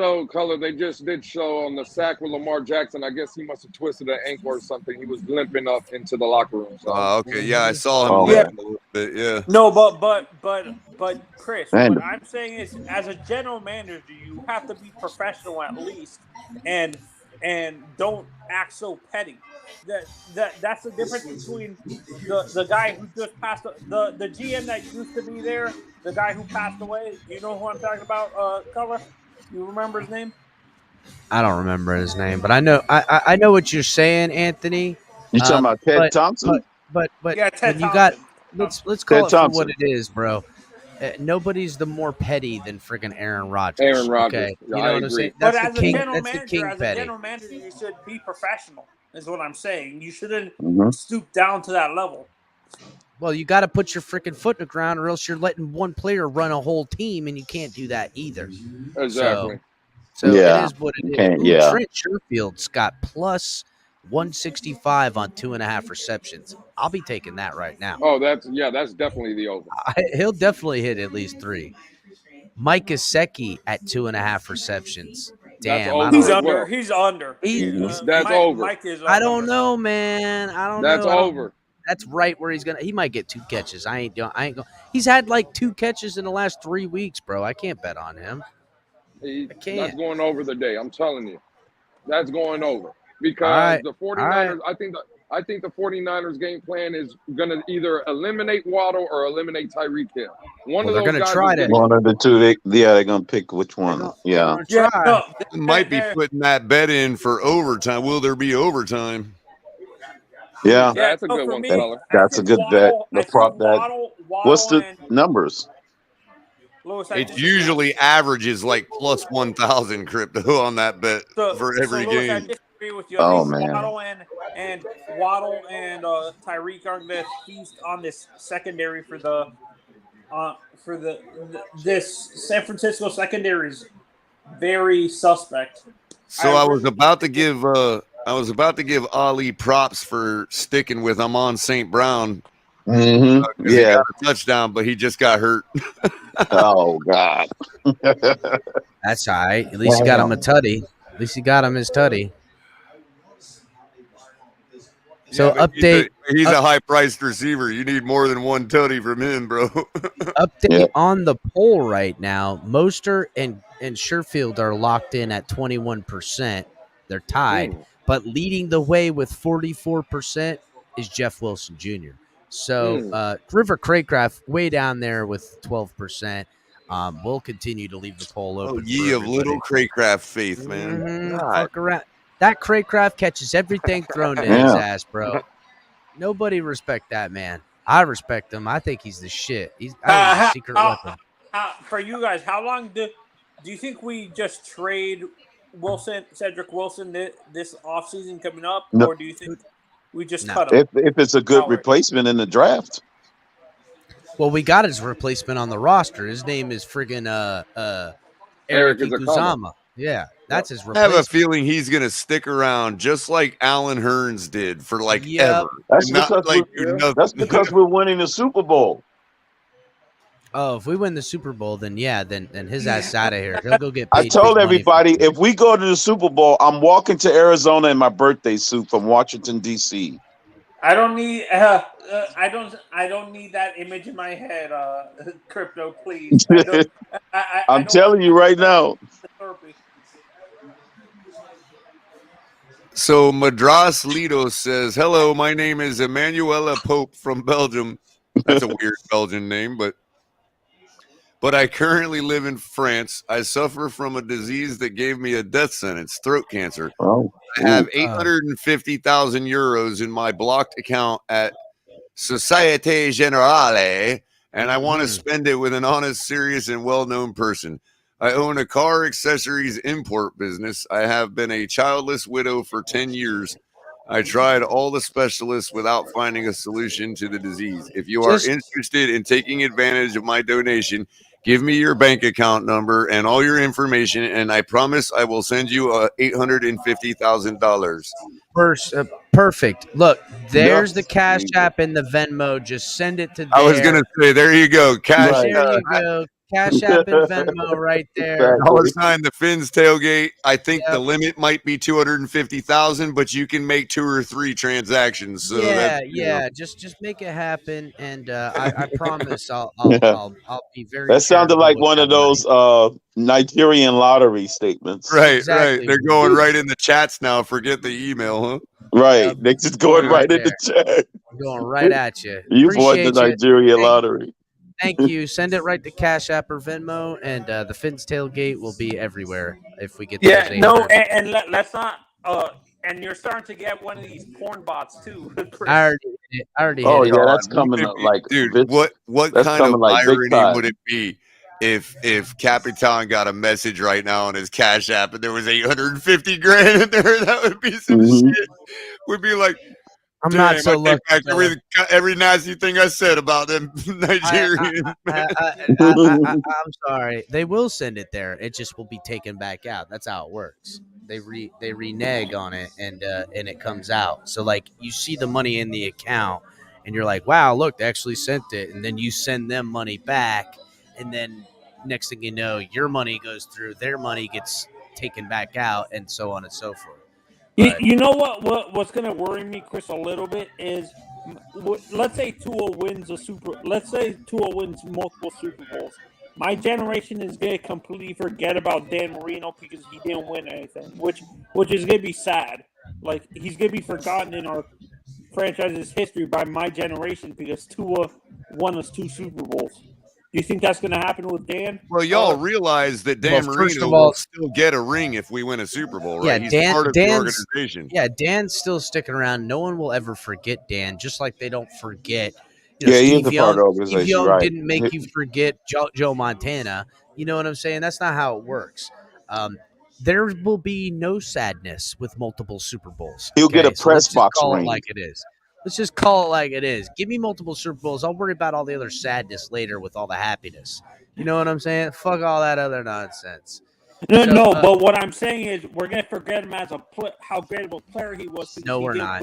did show on the sack with Lamar Jackson. I guess he must have twisted an ankle or something. He was limping up into the locker room. So. Okay, yeah, I saw him limping a little bit, yeah. No, but Chris, what I'm saying is, as a general manager, you have to be professional at least, and don't act so petty. That's the difference between the guy who just passed, the GM that used to be there, the guy who passed away. You know who I'm talking about, Color? You remember his name? I don't remember his name, but I know what you're saying, Anthony. You talking about Ted Thompson? But yeah, Ted when Thompson. Let's call Ted it Thompson. for what it is, bro. Nobody's the more petty than freaking Aaron Rodgers. Aaron Rodgers. Okay? Yeah, you know I what I'm agree. saying? But That's as the king. a general That's manager, the king petty. you should be professional. Is what I'm saying. You shouldn't Mm-hmm. stoop down to that level. Well, you got to put your freaking foot in the ground, or else you're letting one player run a whole team, and you can't do that either. Exactly. So Yeah, it is what it you is. can't, Ooh, yeah. Trent Sherfield's got plus 165 on 2.5 receptions. I'll be taking that right now. Oh, that's definitely the over. He'll definitely hit at least 3. Mike Gesicki at 2.5 receptions. Damn, over. He's as under. well. He's under. That's over. Mike is under. I don't know, man. I don't know. That's over. That's right where he might get 2 catches. I ain't going. He's had like 2 catches in the last 3 weeks, bro. I can't bet on him. can't. That's going over the day. I'm telling you. That's going over. Because the 49ers, I think the 49ers game plan is going to either eliminate Waddle or eliminate Tyreek Hill. One of those gonna guys try to. One of the two. They're going to pick which one. Yeah. Might be putting that bet in for overtime. Will there be overtime? Yeah. That's a good one, Color. That's a good bet. The prop bet. What's the numbers? It usually averages like plus 1,000 crypto on that bet for every Lewis, game. I disagree with you. Oh, man. Waddle and Tyreek are going to feast on this secondary for this San Francisco secondary is very suspect. So I was about to give Ali props for sticking with Amon St. Brown. Mm-hmm. He got a touchdown, but he just got hurt. Oh God. That's all right. At least he got him a tutty. At least he got him his tutty. So update. He's a high-priced receiver. You need more than one tutty from him, bro. Update on the poll right now. Mostert and Sherfield are locked in at 21%. They're tied, but leading the way with 44% is Jeff Wilson Jr. So River Craycraft way down there with 12%. We'll continue to leave the poll open. Ye of little Craycraft faith, man. Fuck around. That Craycraft catches everything thrown to his ass, bro. Nobody respect that man. I respect him. I think he's the shit. He's a secret weapon. For you guys, how long do you think we just trade Cedric Wilson this offseason coming up, or do you think we just cut him? If it's a good replacement in the draft. Well, we got his replacement on the roster. His name is friggin' Eric Uzama. Yeah, that's his replacement. I have a feeling he's going to stick around just like Alan Hearns did for ever. That's because we're winning the Super Bowl. Oh, if we win the Super Bowl, then his ass is out of here. He'll go get paid. I told everybody, if we go to the Super Bowl, I'm walking to Arizona in my birthday suit from Washington, D.C. I don't need I don't need that image in my head, Crypto, please. I'm telling you right now. So Madras Lido says, "Hello, my name is Emanuela Pope from Belgium." That's a weird Belgian name, but I currently live in France. I suffer from a disease that gave me a death sentence, throat cancer. Oh. I have 850,000 euros in my blocked account at Societe Generale, and I want to spend it with an honest, serious, and well-known person. I own a car accessories import business. I have been a childless widow for 10 years. I tried all the specialists without finding a solution to the disease. If you are interested in taking advantage of my donation, give me your bank account number and all your information, and I promise I will send you $850,000. Perfect. Look, there's the Cash App and the Venmo. Just send it to there. I was going to say, there you go. There you go. Cash App and Venmo right there. $sign the Fins tailgate. I think the limit might be 250,000, but you can make 2 or 3 transactions. So just make it happen, and I promise I'll be very. That sounded like one of those Nigerian lottery statements. Right. They're going right in the chats now. Forget the email, huh? Right. They're just going right in the chat. Going right at you. You won the Nigerian lottery. Thank you. Send it right to Cash App or Venmo, and the Fins tailgate will be everywhere if we get. And let's not. And you're starting to get one of these porn bots too. I already. Oh yeah, that's coming up like, dude. What kind of irony would it be if Capitan got a message right now on his Cash App and there was 850 grand in there? That would be some shit. Would be like. I'm not so lucky. Every nasty thing I said about them Nigerians. I'm sorry. They will send it there. It just will be taken back out. That's how it works. They renege on it, and it comes out. So like you see the money in the account, and you're like, wow, look, they actually sent it, and then you send them money back, and then next thing you know, your money goes through, their money gets taken back out, and so on and so forth. You know what's going to worry me, Chris, a little bit is, let's say Tua wins multiple Super Bowls. My generation is going to completely forget about Dan Marino because he didn't win anything, which is going to be sad. Like, he's going to be forgotten in our franchise's history by my generation because Tua won us 2 Super Bowls. Do you think that's going to happen with Dan? Well, y'all realize that Dan Marino will still get a ring if we win a Super Bowl, right? Yeah, He's part of the organization. Yeah, Dan's still sticking around. No one will ever forget Dan, just like they don't forget. Steve Young didn't make you forget Joe Montana. You know what I'm saying? That's not how it works. There will be no sadness with multiple Super Bowls. He'll get a press box ring. Like it is. Let's just call it like it is. Give me multiple Super Bowls. I'll worry about all the other sadness later with all the happiness. You know what I'm saying? Fuck all that other nonsense. No, but what I'm saying is we're going to forget him as how great of a player he was. No, we're not.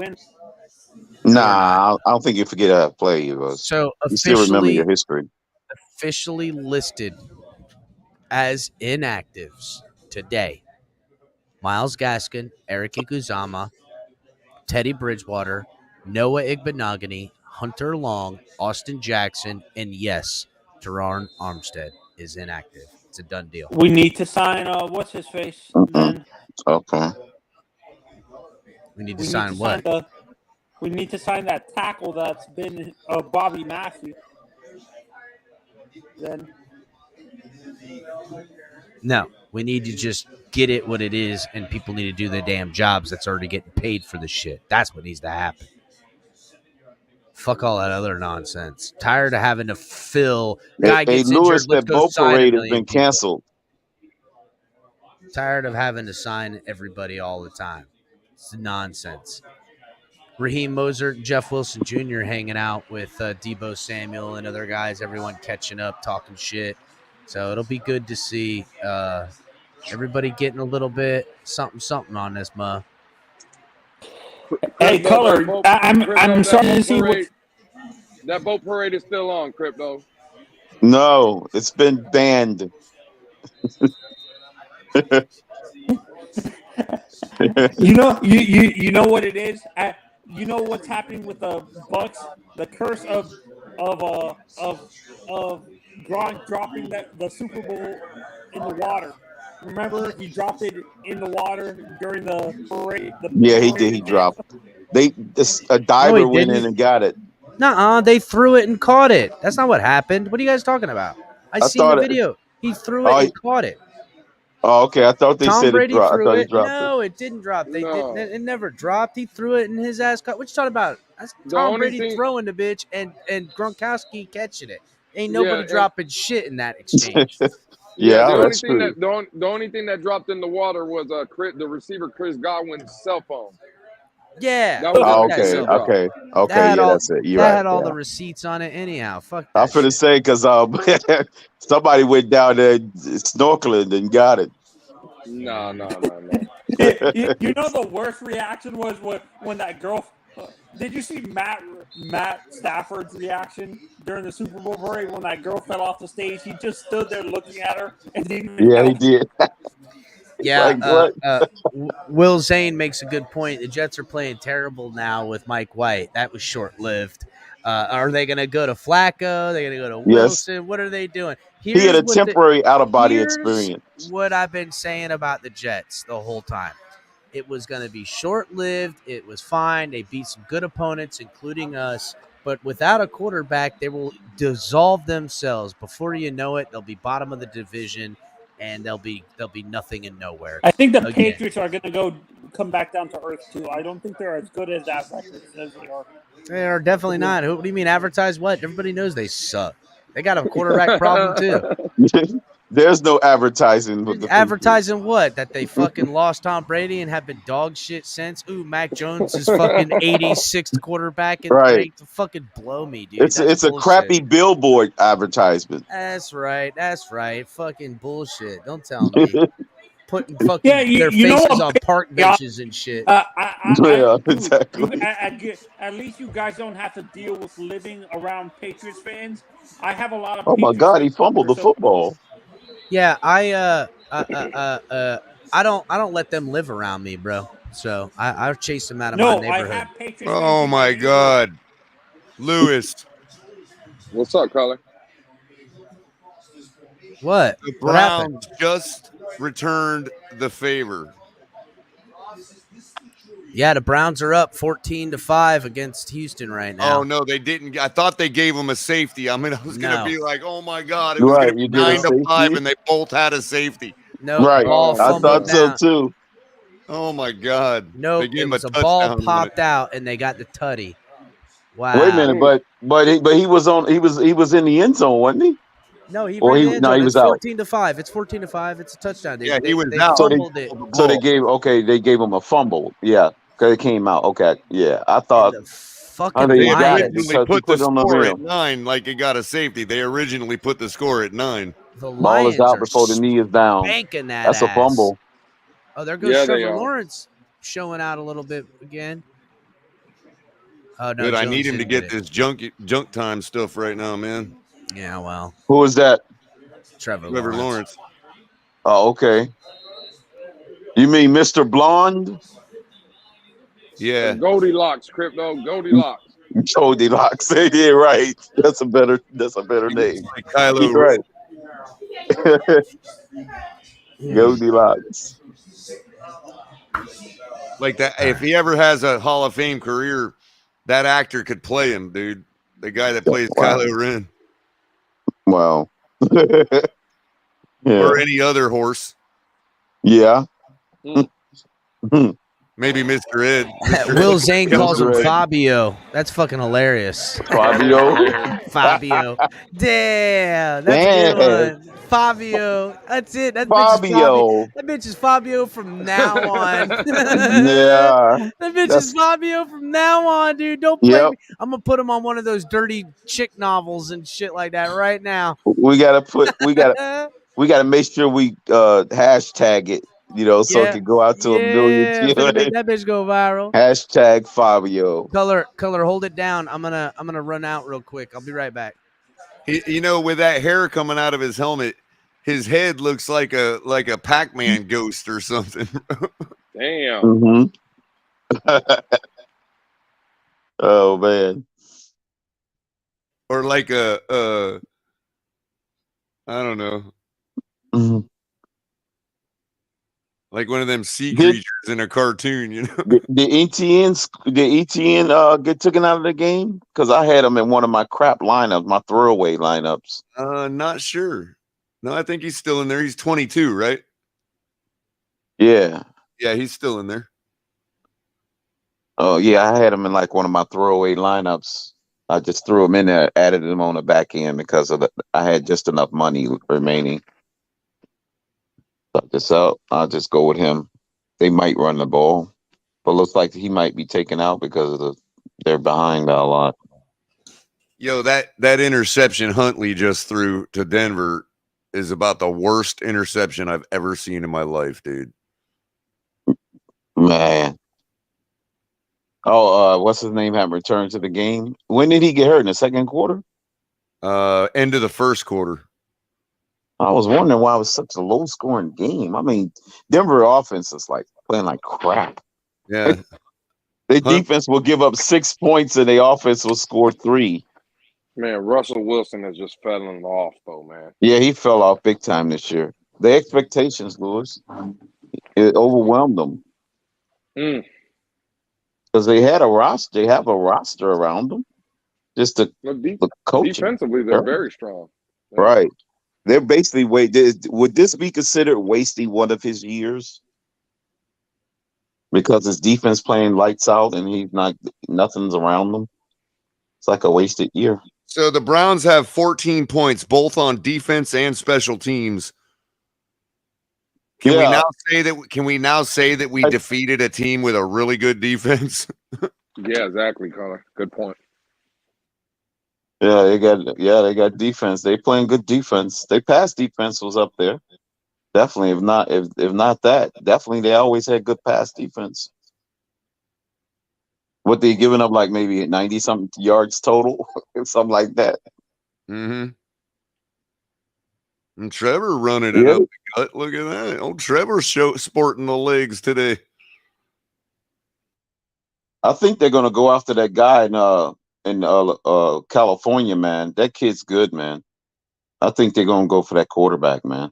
Nah, I don't think you forget how player he was. So you still remember your history. Officially listed as inactives today: Myles Gaskin, Eric Iguzama, Teddy Bridgewater, Noah Igbenogany, Hunter Long, Austin Jackson, and yes, Teron Armstead is inactive. It's a done deal. We need to sign what's his face then. Okay. We need to sign what? We need to sign that tackle that's been Bobby Massey. Then no, we need to just get it what it is, and people need to do their damn jobs that's already getting paid for the shit. That's what needs to happen. Fuck all that other nonsense. Tired of having to fill. Guy gets Lewis, injured. Let's that go boat sign parade a has million been people. canceled. Tired of having to sign everybody all the time. It's nonsense. Raheem Mostert and Jeff Wilson Jr. hanging out with Debo Samuel and other guys. Everyone catching up, talking shit. So it'll be good to see everybody getting a little bit something on this, ma. Hey, Color, I'm starting to see what that boat parade is still on, Crypto. No, it's been banned. you know what it is. You know what's happening with the Bucks? The curse of Gronk dropping the Super Bowl in the water. Remember, he dropped it in the water during the parade. Yeah, he did. He dropped. A diver went in and got it. Nuh-uh, they threw it and caught it. That's not what happened. What are you guys talking about? I seen the video. He threw it and caught it. Oh, okay. I thought they Tom said Brady it dropped. threw I thought it. it dropped. No, it didn't drop. They didn't. It never dropped. He threw it and his ass caught. What you talking about? That's Tom Brady throwing the bitch and Gronkowski catching it. Ain't nobody dropping shit in that exchange. Yeah, the only thing that dropped in the water was the receiver Chris Godwin's cell phone. Yeah. That was okay. That Yeah, that's it. That had all the receipts on it anyhow. Fuck that I'm finna say because somebody went down there snorkeling and got it. No. You know the worst reaction was when that girl. Did you see Matt Stafford's reaction during the Super Bowl parade when that girl fell off the stage? He just stood there looking at her and didn't even help. He did. Yeah, Will Zane makes a good point. The Jets are playing terrible now with Mike White. That was short-lived. Are they going to go to Flacco? Are they going to go to Wilson? Yes. What are they doing? He had a temporary out-of-body experience. What I've been saying about the Jets the whole time. It was going to be short-lived. It was fine. They beat some good opponents, including us. But without a quarterback, they will dissolve themselves. Before you know it, they'll be bottom of the division, and they'll be nothing and nowhere. I think the Patriots are going to come back down to earth, too. I don't think they're as good as that record says they are. They are definitely not. What do you mean advertise what? Everybody knows they suck. They got a quarterback problem, too. There's no advertising with the advertising what? That they fucking lost Tom Brady and have been dog shit since. Ooh, Mac Jones is fucking 86th quarterback and right to fucking blow me, dude. It's a crappy billboard advertisement. That's right. Fucking bullshit. Don't tell me. Putting fucking their faces on park benches and shit. Exactly. At least you guys don't have to deal with living around Patriots fans. I have a lot of. Oh my God, he fumbled the football. Yeah, I don't let them live around me, bro. So I chase them out of my neighborhood. Oh my God, Lewis. What's up, Colin? What? The Browns just returned the favor. Yeah, the Browns are up 14-5 against Houston right now. Oh no, they didn't. I thought they gave them a safety. I mean, I was gonna be like, oh my God, it was gonna be 9-5, and they both had a safety. No, right. I thought so too. Oh my God. No, it was a ball popped out, and they got the tutty. Wow. Wait a minute, but he was in the end zone, wasn't he? No, he was out. 14-5. It's 14-5. It's a touchdown. He was out. So they gave him a fumble. Yeah. It came out. Okay. Yeah. I thought they originally put the score at 9 like it got a safety. They originally put the score at 9. The ball is out before the knee is down. That's a fumble. Oh, there goes Trevor Lawrence showing out a little bit again. Oh, no, good. I need him to get this junk time stuff right now, man. Yeah, well. Who is that? Trevor Lawrence. Oh, okay. You mean Mr. Blonde? Yeah. Goldilocks, Crypto. Goldilocks. Goldilocks. Yeah, right. That's a better name. Like Kylo You're right. Goldilocks. Like that. If he ever has a Hall of Fame career, that actor could play him, dude. The guy that plays Kylo Ren. Wow. Yeah. Or any other horse. Yeah. Maybe Mr. Ed. Will Zane calls him Fabio. That's fucking hilarious. Fabio. Fabio. Damn. That's a good one. Fabio. That's it. That Fabio. bitch is Fabio from now on. Yeah. That bitch is Fabio from now on, dude. Don't play me. I'm going to put him on one of those dirty chick novels and shit like that right now. We gotta make sure we hashtag it, so it can go out to a million. Make that bitch go viral. Hashtag Fabio. Color, hold it down. I'm gonna run out real quick. I'll be right back. With that hair coming out of his helmet, his head looks like a Pac-Man ghost or something. Damn. Oh man. Or like I don't know. Like one of them sea creatures in a cartoon, Did ETN get taken out of the game? Because I had him in one of my crap lineups, my throwaway lineups. Not sure. No, I think he's still in there. He's 22, right? Yeah. Yeah, he's still in there. Oh yeah, I had him in like one of my throwaway lineups. I just threw him in there, added him on the back end because I had just enough money remaining. So I'll just go with him. They might run the ball, but looks like he might be taken out because they're behind by a lot. Yo, that interception Huntley just threw to Denver is about the worst interception I've ever seen in my life, dude. Man. Oh, what's his name? Had returned to the game. When did he get hurt? In the second quarter? End of the first quarter. I was wondering why it was such a low-scoring game. I mean, Denver offense is like playing like crap. Yeah. Their defense will give up 6 points and their offense will score 3. Man, Russell Wilson has just fallen off, though, man. Yeah, he fell off big time this year. The expectations, Lewis, it overwhelmed them. Because they have a roster around them. Just the coaching. Defensively, they're very strong. Yeah. Right. They're basically would this be considered wasting one of his years? Because his defense playing lights out and nothing's around them. It's like a wasted year. So the Browns have 14 points, both on defense and special teams. Can we now say that we defeated a team with a really good defense? Yeah, exactly, Connor. Good point. Yeah, they got defense. They playing good defense. Their pass defense was up there. Definitely, if not that, definitely they always had good pass defense. What they giving up like maybe 90-something yards total, something like that. Mm-hmm. And Trevor running it up the gut. Look at that. Old Trevor's sporting the legs today. I think they're gonna go after that guy in California, man. That kid's good, man. I think they're gonna go for that quarterback, man.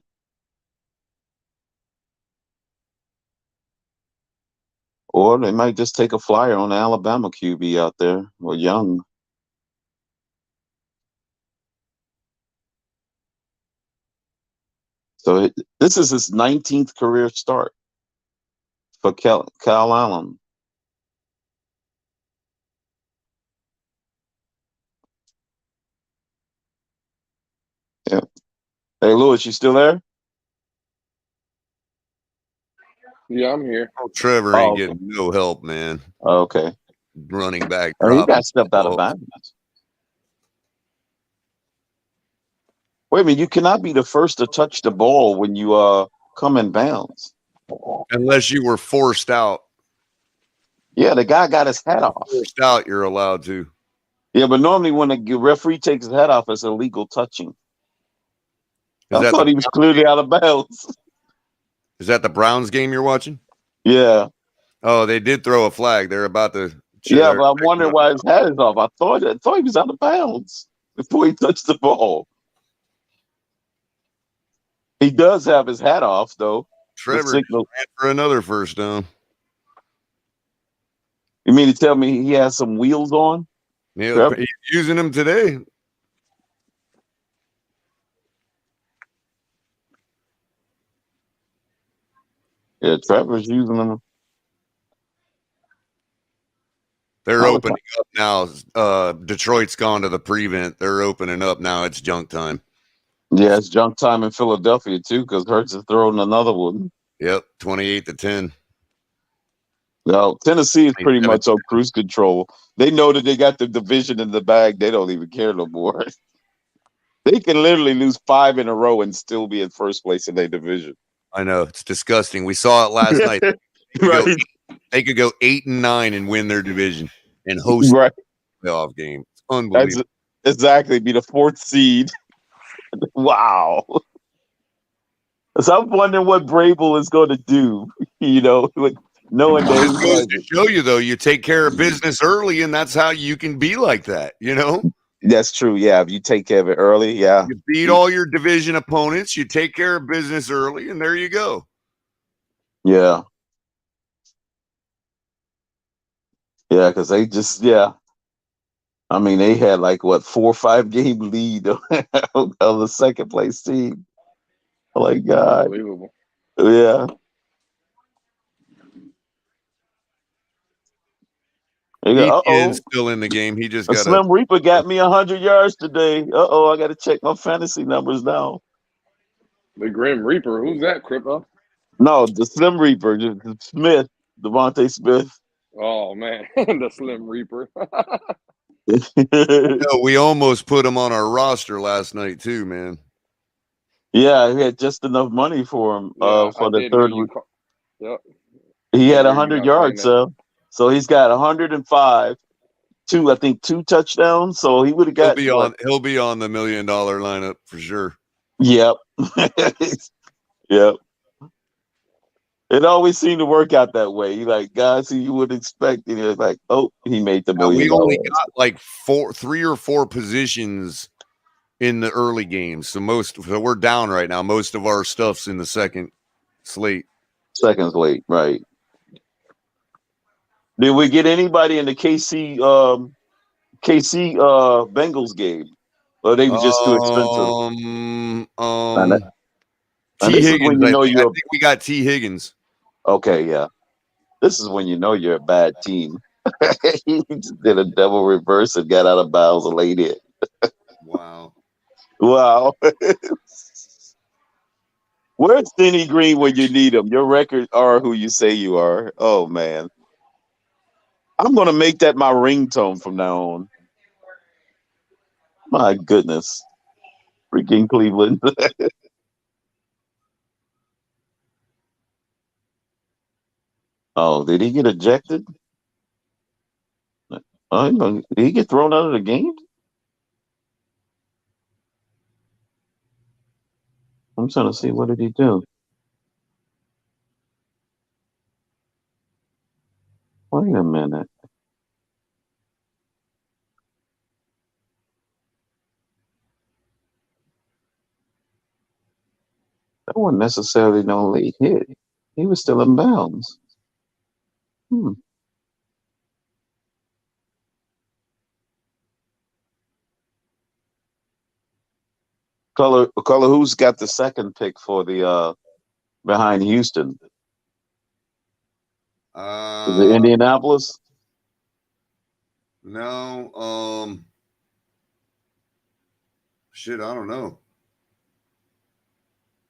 Or they might just take a flyer on the Alabama QB out there, or Young. So this is his 19th career start for Kyle Allen. Yeah. Hey, Lewis, you still there? Yeah, I'm here. Oh, Trevor ain't getting no help, man. Okay. Running back. He got stepped out of bounds. Wait a minute, you cannot be the first to touch the ball when you come in bounds. Unless you were forced out. Yeah, the guy got his hat off. Forced out, you're allowed to. Yeah, but normally when the referee takes his hat off, it's illegal touching. I thought he was clearly out of bounds. Is that the Browns game you're watching? Yeah. Oh, they did throw a flag. They're about to. Yeah, but I'm wondering why his hat is off. I thought he was out of bounds before he touched the ball. He does have his hat off, though. Trevor ran for another first down. You mean to tell me he has some wheels on? Yeah, he's using them today. Yeah, Trevor's using them. They're opening up now. Detroit's gone to the prevent. They're opening up now. It's junk time. Yeah, it's junk time in Philadelphia, too, because Hurts is throwing another one. Yep, 28-10. No, Tennessee is pretty much on cruise control. They know that they got the division in the bag. They don't even care no more. They can literally lose 5 in a row and still be in first place in their division. I know. It's disgusting. We saw it last night. They could go 8-9 and win their division and host a playoff game. It's unbelievable. Exactly. Be the 4th seed. Wow. So I'm wondering what Vrabel is going to do, knowing that it goes to show you, though, you take care of business early, and that's how you can be like that, That's true, yeah. If you take care of it early, yeah. You beat all your division opponents, you take care of business early, and there you go. Yeah. Yeah, because they just, I mean, they had 4 or 5 game lead of the second place team. Oh my God. Unbelievable. Yeah. ETN's still in the game. He just got Slim Reaper got me 100 yards today. I got to check my fantasy numbers now. The Grim Reaper. Who's that, Crippa? No, the Slim Reaper, Smith, Devontae Smith. Oh, man. The Slim Reaper. We almost put him on our roster last night, too, man. Yeah, he had just enough money for him for the third week. Yep. He had 100 yards, so he's got 105, I think 2 touchdowns. So he would have got. He'll be on the $1 million lineup for sure. Yep. Yep. It always seemed to work out that way. Guys who you would expect, he made the $1 million. We only got 3 or 4 positions in the early games. So we're down right now. Most of our stuff's in the second slate. Second slate, right. Did we get anybody in the KC Bengals game? Or they were just too expensive? T. Higgins, I think we got T. Higgins. Okay, yeah. This is when you know you're a bad team. He just did a double reverse and got out of bounds and laid it. Wow. Wow. Where's Denny Green when you need him? Your records are who you say you are. Oh, man. I'm going to make that my ringtone from now on. My goodness. Freaking Cleveland. Oh, did he get ejected? Did he get thrown out of the game? I'm trying to see, what did he do? Wait a minute. That wasn't necessarily no late hit. He was still in bounds. Color, who's got the second pick for the behind Houston? Is it Indianapolis? No. Shit, I don't know.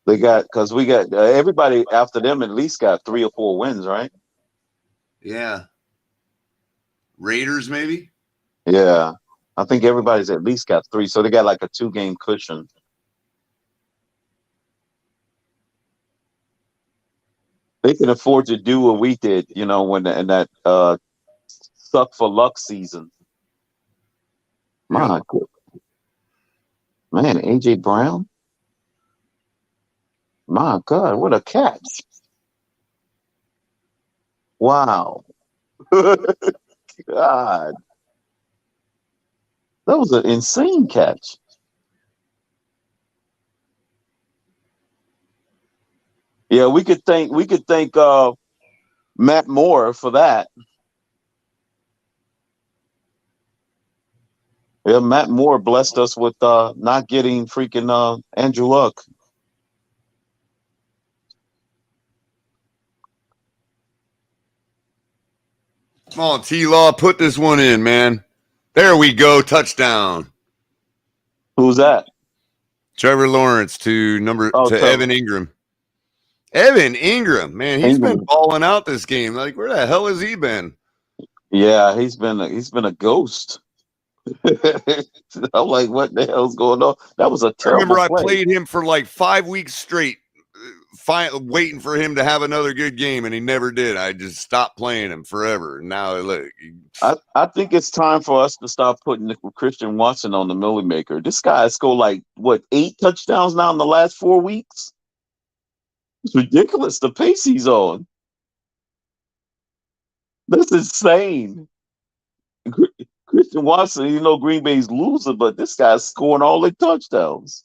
They got, because we got everybody after them at least got 3 or 4 wins, right? Yeah. Raiders, maybe? Yeah. I think everybody's at least got 3. So they got like a 2-game cushion. They can afford to do what we did, when in that suck for luck season. My God. Man, AJ Brown. My God, what a catch. Wow. God. That was an insane catch. Yeah, we could thank Matt Moore for that. Yeah, Matt Moore blessed us with not getting freaking Andrew Luck. Come on, T-Law, put this one in, man. There we go, touchdown. Who's that? Trevor Lawrence to Trevor. Evan Ingram. Evan Ingram, man, he's been balling out this game. Like, where the hell has he been? Yeah, he's been a ghost. I'm like, what the hell's going on? That was a terrible I play. played him for like 5 weeks straight, waiting for him to have another good game, and he never did. I just stopped playing him forever. And now, look. I think it's time for us to stop putting Christian Watson on the Millie Maker. This guy has scored like, 8 touchdowns now in the last 4 weeks? It's ridiculous, the pace he's on. That's insane. Christian Watson, Green Bay's loser, but this guy's scoring all the touchdowns.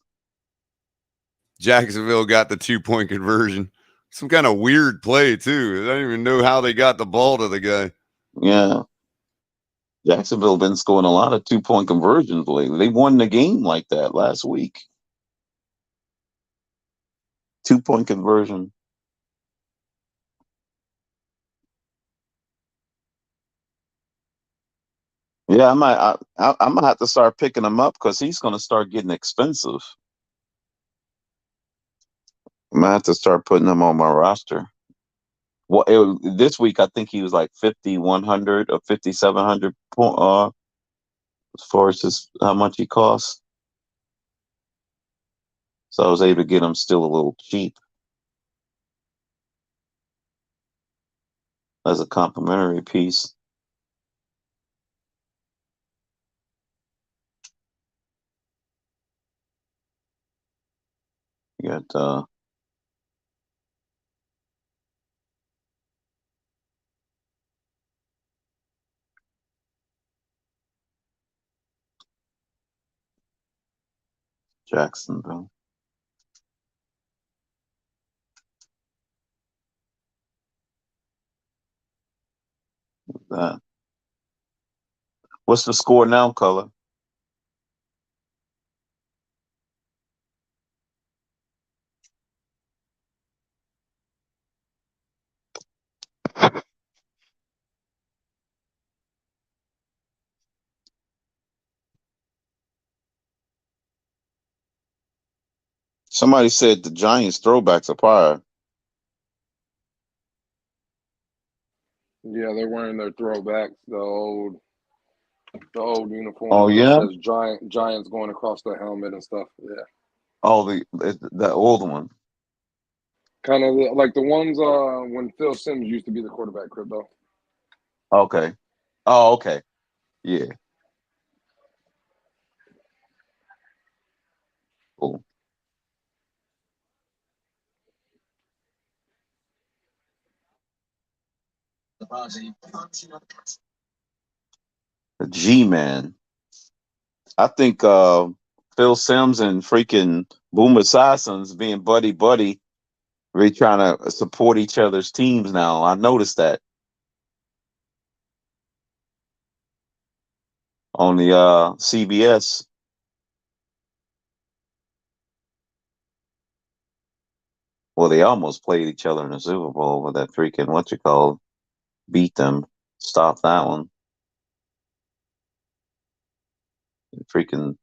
Jacksonville got the 2-point conversion. Some kind of weird play, too. I don't even know how they got the ball to the guy. Yeah. Jacksonville been scoring a lot of 2-point conversions lately. They won the game like that last week. 2-point conversion. Yeah, I'm gonna have to start picking him up because he's gonna start getting expensive. I'm gonna have to start putting him on my roster. Well, this week I think he was like 5,100 or 5,700 as far as how much he costs. So I was able to get him still a little cheap as a complimentary piece. You got Jacksonville. That. What's the score now, Color? Somebody said the Giants throwbacks are fire. Yeah, they're wearing their throwbacks, the old uniform. Oh yeah, It says Giants going across the helmet and stuff. Yeah. oh the old one. Kind of like the ones when Phil Simms used to be the quarterback, Crypto. Okay. Oh, okay. Yeah. Cool. The G-Man. I think Phil Simms and freaking Boomer Sison's being buddy. Really trying to support each other's teams now. I noticed that on the CBS. Well, they almost played each other in the Super Bowl with that freaking beat them, stop that one. The freaking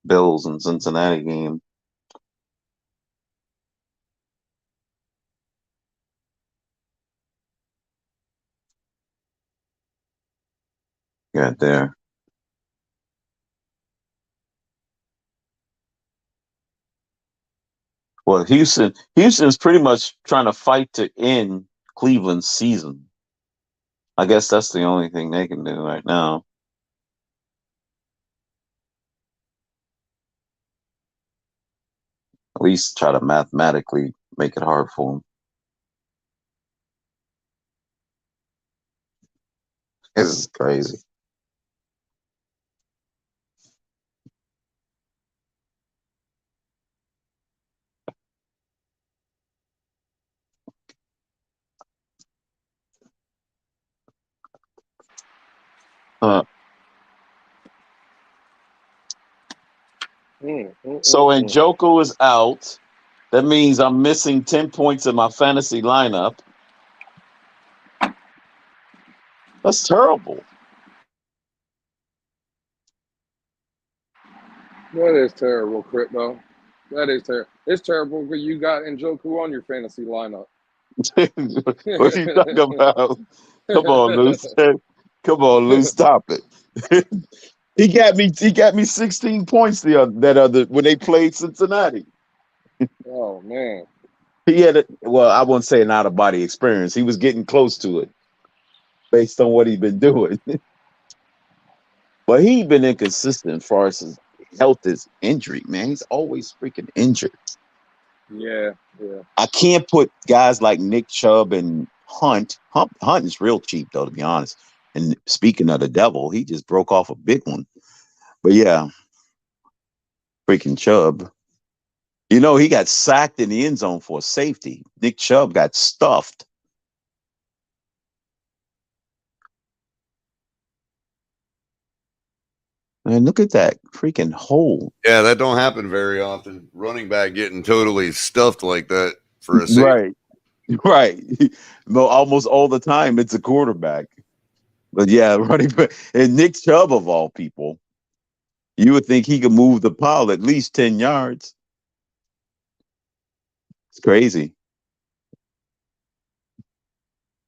Bills and Cincinnati game. Got there. Well, Houston's pretty much trying to fight to end Cleveland's season. I guess that's the only thing they can do right now. At least try to mathematically make it hard for them. This is crazy. So Njoku is out. That means I'm missing 10 points in my fantasy lineup. That's terrible. That is terrible, Crypto. That is terrible. It's terrible because you got Njoku on your fantasy lineup. What are you talking about? Come on, Lou. Come on, Lou. Stop it. He got me 16 points when they played Cincinnati. Oh man. He had I wouldn't say an out of body experience. He was getting close to it based on what he'd been doing. But he'd been inconsistent as far as his health is injury, man. He's always freaking injured. Yeah. I can't put guys like Nick Chubb and Hunt. Hunt is real cheap, though, to be honest. And speaking of the devil, he just broke off a big one. But yeah, freaking Chubb. You know, he got sacked in the end zone for a safety. Nick Chubb got stuffed. Man, look at that freaking hole. Yeah, that don't happen very often. Running back getting totally stuffed like that for a safety. Right. No, almost all the time it's a quarterback. But yeah, running back. And Nick Chubb, of all people, you would think he could move the pile at least 10 yards. It's crazy.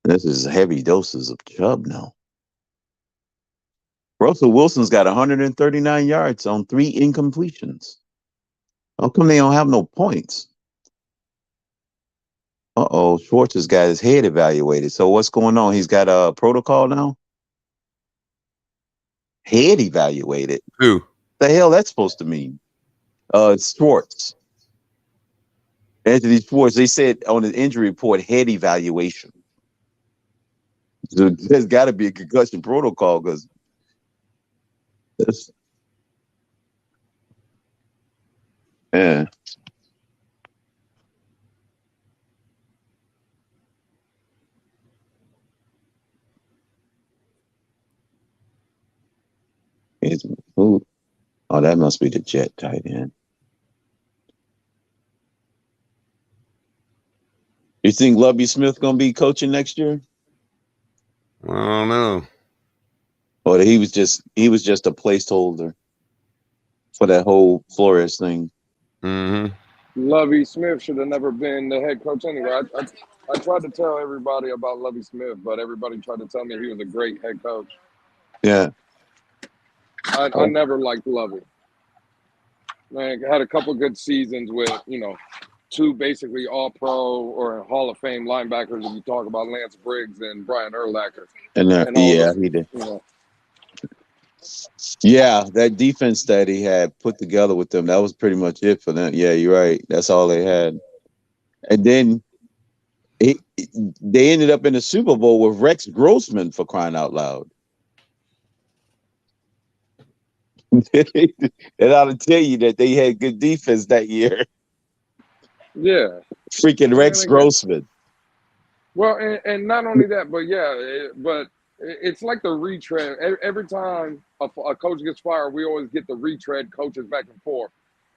This is heavy doses of Chubb now. Russell Wilson's got 139 yards on 3 incompletions. How come they don't have no points? Schwartz has got his head evaluated. So what's going on? He's got a protocol now? Head evaluated? Who? The hell that's supposed to mean? Schwartz. Anthony Schwartz. They said on the injury report, head evaluation. So there's got to be a concussion protocol because yeah. Oh, that must be the Jet tight end. You think Lovie Smith gonna be coaching next year? I don't know. Or he was just a placeholder for that whole Flores thing. Mm-hmm. Lovie Smith should have never been the head coach anyway. I tried to tell everybody about Lovie Smith, but everybody tried to tell me he was a great head coach. Yeah. I never liked Lovie. Man, had a couple good seasons with, 2 basically all-pro or Hall of Fame linebackers if you talk about Lance Briggs and Brian Urlacher. He did. Yeah, that defense that he had put together with them, that was pretty much it for them. Yeah, you're right. That's all they had. And then they ended up in the Super Bowl with Rex Grossman, for crying out loud. That ought to tell you that they had good defense that year. Yeah. Freaking Rex Grossman. Well, and not only that, but it's like the retread. Every time a coach gets fired, we always get the retread coaches back and forth.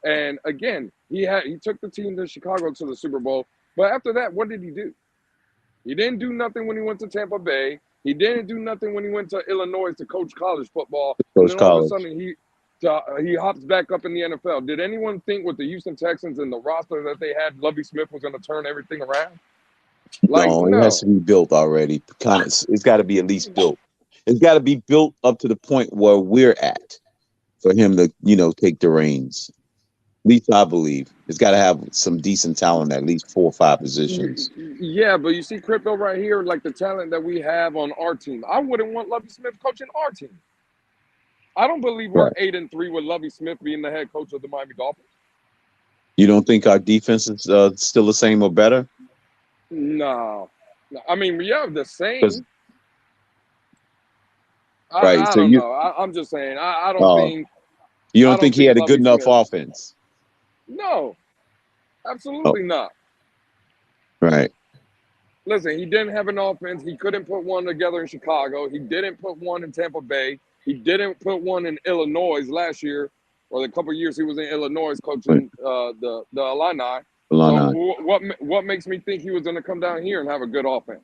And again, he took the team to Chicago to the Super Bowl. But after that, what did he do? He didn't do nothing when he went to Tampa Bay. He didn't do nothing when he went to Illinois to coach college football. And then all of a sudden he hops back up in the NFL. Did anyone think with the Houston Texans and the roster that they had, Lovie Smith was going to turn everything around? No, it has to be built already. It's got to be at least built. It's got to be built up to the point where we're at for him to, take the reins. At least I believe. It's got to have some decent talent, at least 4 or 5 positions. Yeah, but you see Crypto right here, like the talent that we have on our team. I wouldn't want Lovie Smith coaching our team. I don't believe we're 8-3 with Lovie Smith being the head coach of the Miami Dolphins. You don't think our defense is still the same or better? No. I mean, we have the same. Right. I So don't know. I'm just saying. I don't oh, think. you I don't don't think he think had a good Lovie enough Smith. offense? No, Oh, absolutely not. right. Listen, he didn't have an offense. He couldn't put one together in Chicago. He didn't put one in Tampa Bay. He didn't put one in Illinois last year, or the couple of years he was in Illinois coaching the Illini. So what makes me think he was going to come down here and have a good offense?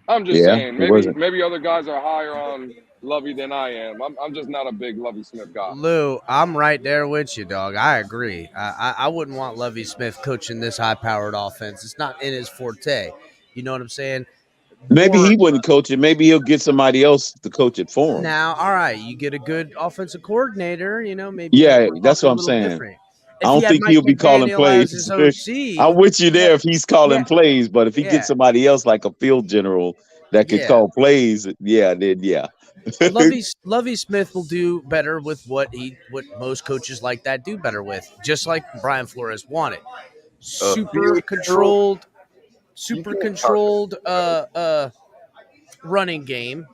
I'm just Yeah, saying. it wasn't. Maybe other guys are higher on Lovey than I am. I'm just not a big Lovey Smith guy. Lou, I'm right there with you, dog. I agree. I wouldn't want Lovie Smith coaching this high-powered offense. It's not in his forte. You know what I'm saying? Maybe he wouldn't coach it. Maybe he'll get somebody else to coach it for him. Now, all right, you get a good offensive coordinator. You know, maybe Yeah, we're that's talking what a I'm little saying. different. I don't think he'll be calling plays. I'm with you there if he's calling plays, but if he gets somebody else like a field general that can call plays, then yeah. Lovie Smith will do better with what most coaches like that do better with, just like Brian Flores wanted. Super controlled running game.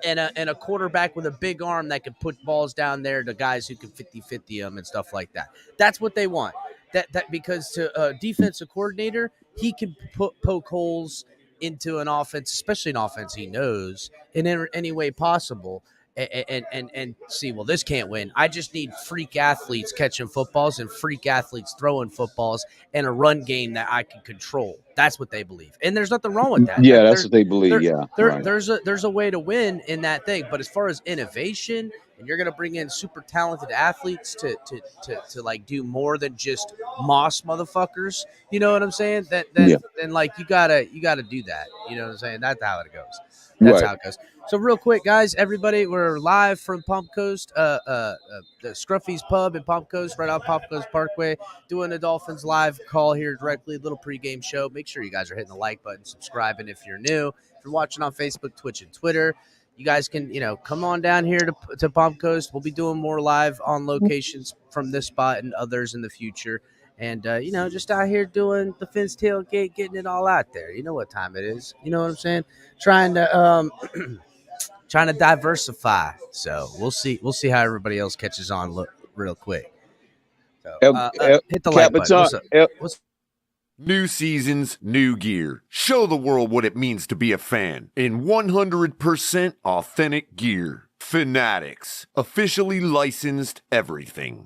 And a quarterback with a big arm that can put balls down there to guys who can 50-50 them and stuff like that. That's what they want. That because to a defensive coordinator, he can poke holes into an offense, especially an offense he knows in any way possible. And see, well, this can't win. I just need freak athletes catching footballs and freak athletes throwing footballs and a run game that I can control. That's what they believe, and there's nothing wrong with that. Yeah, that's what they believe. Right. There's a way to win in that thing, but as far as innovation, and you're going to bring in super talented athletes to like do more than just moss motherfuckers. You know what I'm saying? Then like you gotta do that. You know what I'm saying? That's how it goes. That's how it goes. So real quick, guys, everybody, we're live from Palm Coast, the Scruffy's Pub in Palm Coast, right off Palm Coast Parkway, doing a Dolphins live call here directly, little pregame show. Make sure you guys are hitting the like button, subscribing if you're new. If you're watching on Facebook, Twitch, and Twitter, you guys can, come on down here to Palm Coast. We'll be doing more live on locations from this spot and others in the future. And, just out here doing the Fins tailgate, getting it all out there. You know what time it is. You know what I'm saying? Trying to diversify. So we'll see how everybody else catches on real quick. So hit the like button. What's up? New seasons, new gear. Show the world what it means to be a fan in 100% authentic gear. Fanatics, officially licensed everything.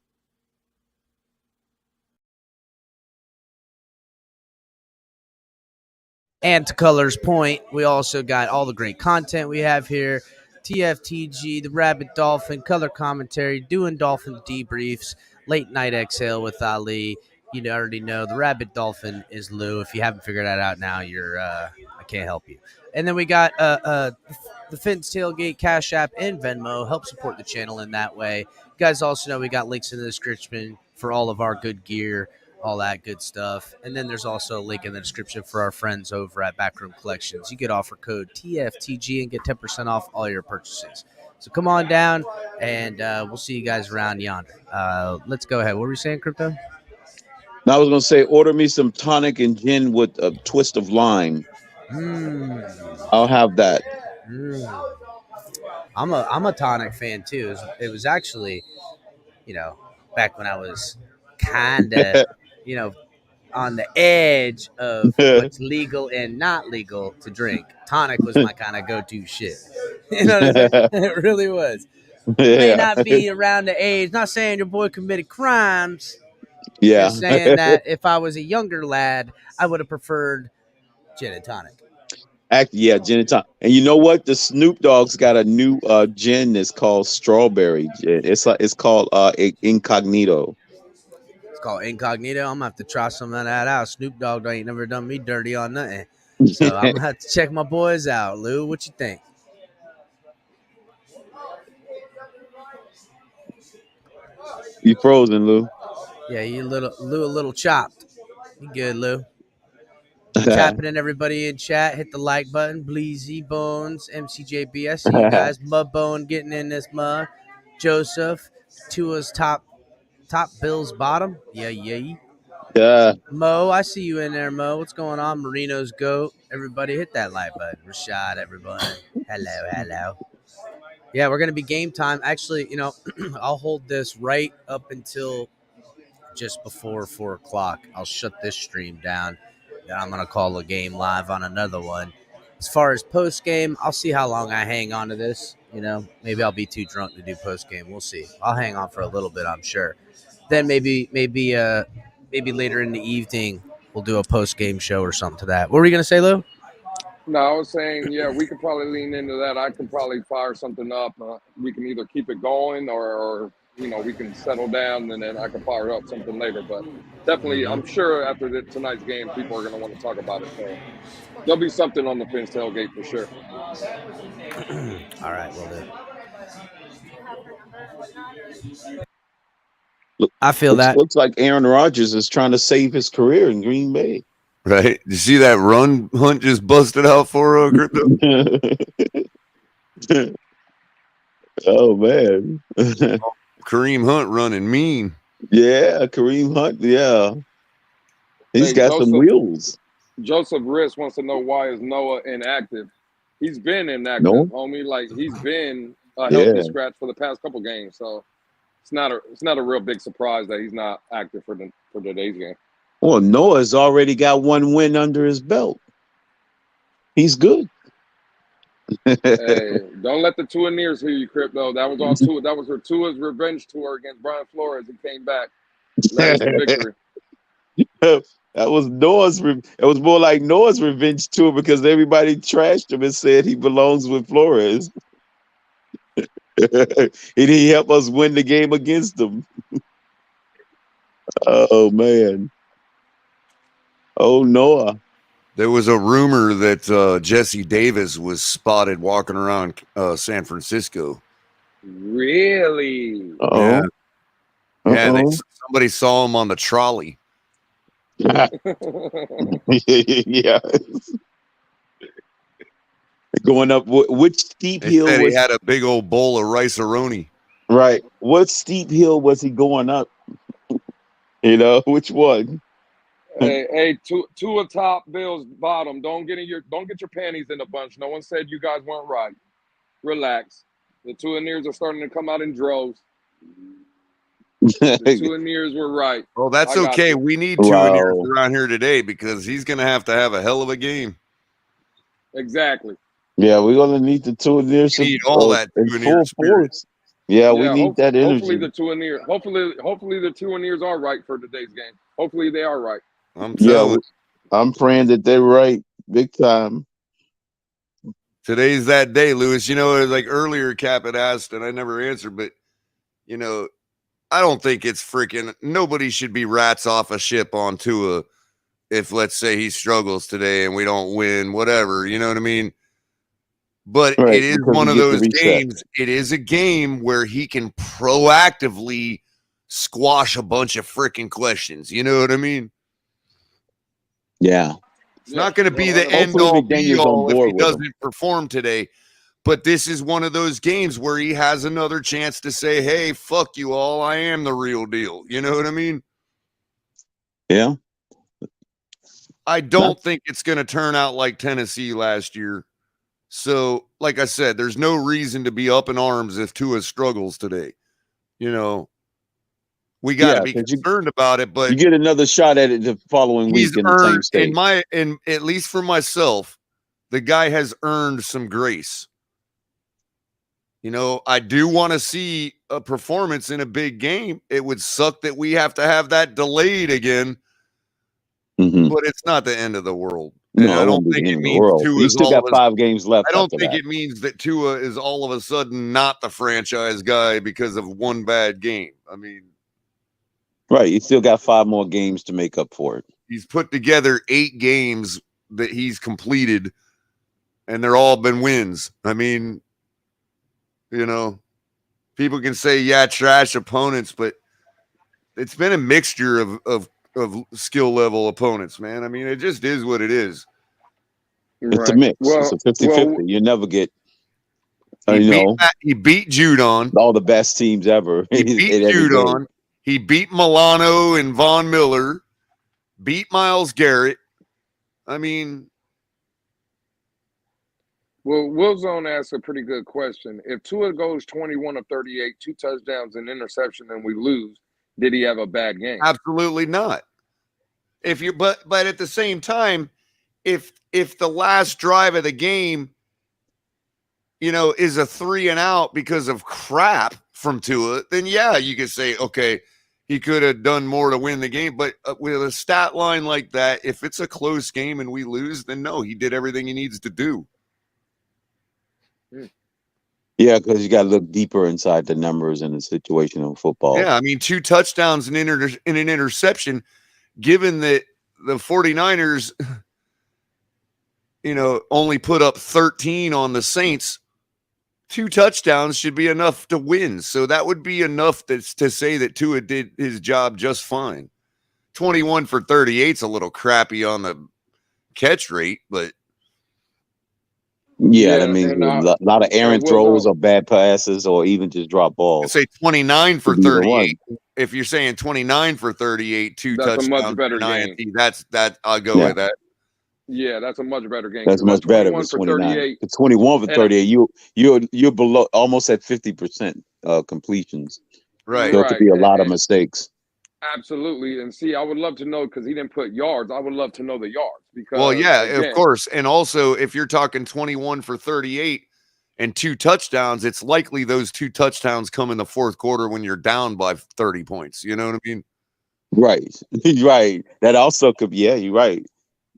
And to Color's point, we also got all the great content we have here. TFTG, the Rabbit Dolphin, color commentary, doing Dolphin debriefs, late night exhale with Ali. You already know the Rabbit Dolphin is Lou. If you haven't figured that out now, you're I can't help you. And then we got the Fins Tailgate, Cash App, and Venmo. Help support the channel in that way. You guys also know we got links in the description for all of our good gear, all that good stuff. And then there's also a link in the description for our friends over at Backroom Collections. You get offer code TFTG and get 10% off all your purchases. So come on down, and we'll see you guys around yonder. Let's go ahead. What were you saying, Crypto? Now I was going to say, order me some tonic and gin with a twist of lime. I'll have that. I'm a tonic fan too. It was actually, back when I was kind of, on the edge of what's legal and not legal to drink. Tonic was my kind of go-to shit. You know what I'm saying? It really was. May not be around the age. Not saying your boy committed crimes. Yeah. Just saying that if I was a younger lad, I would have preferred gin and tonic. Yeah, gin and tonic. And you know what? The Snoop Dogg's got a new gin that's called strawberry gin. It's called Incognito. It's called Incognito. I'm gonna have to try some of that out. Snoop Dogg ain't never done me dirty on nothing, so I'm gonna have to check my boys out. Lou, what you think? You frozen, Lou? Yeah, a little chopped. You good, Lou? Tapping in everybody in chat. Hit the like button. Bleezy Bones, MCJB. I see you guys. Mud Bone getting in this mud. Joseph, Tua's top, Bill's bottom. Yeah. Yeah. Mo, I see you in there, Mo. What's going on? Marino's goat. Everybody hit that like button. Rashad, everybody. Hello. Yeah, we're gonna be game time. Actually, I'll hold this right up until just before 4 o'clock. I'll shut this stream down. Then I'm gonna call a game live on another one. As far as post game, I'll see how long I hang on to this. Maybe I'll be too drunk to do post game. We'll see. I'll hang on for a little bit, I'm sure. Then maybe later in the evening we'll do a post game show or something to that. What were you gonna say, Lou? No, I was saying, yeah, we could probably lean into that. I could probably fire something up. We can either keep it going or we can settle down and then I can fire up something later. But definitely, I'm sure after tonight's game, people are going to want to talk about it. So there'll be something on the Fins tailgate for sure. All right, we'll do. I feel that. Looks like Aaron Rodgers is trying to save his career in Green Bay. Right? You see that run Hunt just busted out for Crypto? Oh, man. Kareem Hunt running mean. Yeah, Kareem Hunt. Yeah. He's got some wheels. Joseph Riss wants to know why is Noah inactive. He's been inactive, homie. Like, he's been a healthy scratch for the past couple games. So it's not a real big surprise that he's not active for today's game. Well, Noah's already got one win under his belt. He's good. Hey, don't let the Tua Nears hear you, Crypto. That was all Tua. That was her Tua's revenge tour against Brian Flores. He came back. That is the victory. That was Noah's. It was more like Noah's revenge tour because everybody trashed him and said he belongs with Flores. And he helped us win the game against them. Oh, man. Oh, Noah. There was a rumor that Jesse Davis was spotted walking around San Francisco. Really? Uh-oh. Yeah, somebody saw him on the trolley. Yeah. Going up, which steep hill? He had a big old bowl of rice-a-roni. Right. What steep hill was he going up? Which one? Hey, Tua top, Bills bottom. Don't get your panties in a bunch. No one said you guys weren't right. Relax. The Tua Nears are starting to come out in droves. The Tua Nears were right. Well, that's okay. We need Tua Nears around here today because he's going to have a hell of a game. Exactly. Yeah, we're going to need the Tua Nears. We need all that Tua Nears spirit. Yeah, we need that energy. Hopefully the Tua Nears. Hopefully the Tua Nears are right for today's game. Hopefully they are right. I'm praying that they're right big time. Today's that day, Lewis. Like earlier, Cap had asked, and I never answered, but I don't think it's nobody should be rats off a ship on Tua if, let's say, he struggles today and we don't win, whatever. You know what I mean? But it is one of those games. It is a game where he can proactively squash a bunch of freaking questions. You know what I mean? Yeah. It's not going to be the end all be all if he doesn't perform today. But this is one of those games where he has another chance to say, hey, fuck you all. I am the real deal. You know what I mean? Yeah. I don't think it's going to turn out like Tennessee last year. So, like I said, there's no reason to be up in arms if Tua struggles today. We got to be concerned about it, but you get another shot at it the following week in the same state. At least for myself, the guy has earned some grace. I do want to see a performance in a big game. It would suck that we have to have that delayed again, but it's not the end of the world. And no, I don't think it means Tua is still got 5 games left. I don't think it means that Tua is all of a sudden not the franchise guy because of one bad game. I mean, right. He's still got 5 more games to make up for it. He's put together 8 games that he's completed, and they're all been wins. I mean, people can say, trash opponents, but it's been a mixture of skill level opponents, man. I mean, it just is what it is. It's a mix. It's a 50-50. You never get, he beat Judon. All the best teams ever. He beat Judon. He beat Milano and Von Miller. beat Myles Garrett. I mean, well, Willzone asked a pretty good question. If Tua goes 21 of 38, 2 touchdowns and interception, and we lose, did he have a bad game? absolutely not. But at the same time, if the last drive of the game, is a 3 and out because of crap from Tua, then yeah, you could say, okay, he could have done more to win the game. But with a stat line like that, if it's a close game and we lose, then no, he did everything he needs to do. Yeah, because you got to look deeper inside the numbers in the situational football. Yeah, I mean, 2 touchdowns and an interception, given that the 49ers, only put up 13 on the Saints, 2 touchdowns should be enough to win. So that would be enough to say that Tua did his job just fine. 21 for 38 is a little crappy on the catch rate, but yeah, that means a lot of errant throws or bad passes or even just drop balls. Say 29 for 38. If you're saying 29 for 38, 2 that's touchdowns, a much better game. That I'll go with that. Yeah, that's a much better game. That's much better. 21 for 38. 21 for 38. You're below almost at 50% completions. Right. So it could be a lot of mistakes. Absolutely. And see, I would love to know, because he didn't put yards. I would love to know the yards. Because of course. And also, if you're talking 21 for 38 and 2 touchdowns, it's likely those 2 touchdowns come in the fourth quarter when you're down by 30 points. You know what I mean? Right. Right. That also could be. Yeah, you're right.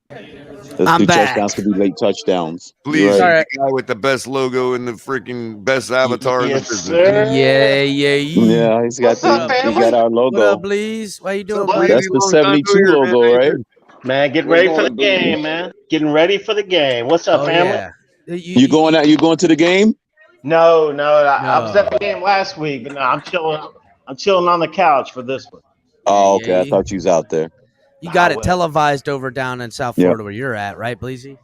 Those I'm 2 back. touchdowns could be late touchdowns. Please, right. the guy with the best logo and the freaking best avatar in the Yes, business. sir. Yeah. He's got our logo. What up, Bleez? Why you doing, buddy? That's the 72 logo, right? Man, getting ready for the game, man. Getting ready for the game. What's up, family? Yeah. You going out? You going to the game? No. I was at the game last week, but no, I'm chilling. I'm chilling on the couch for this one. Oh, okay. I thought you was out there. You got it televised over down in South Florida where you're at, right, Bleezy?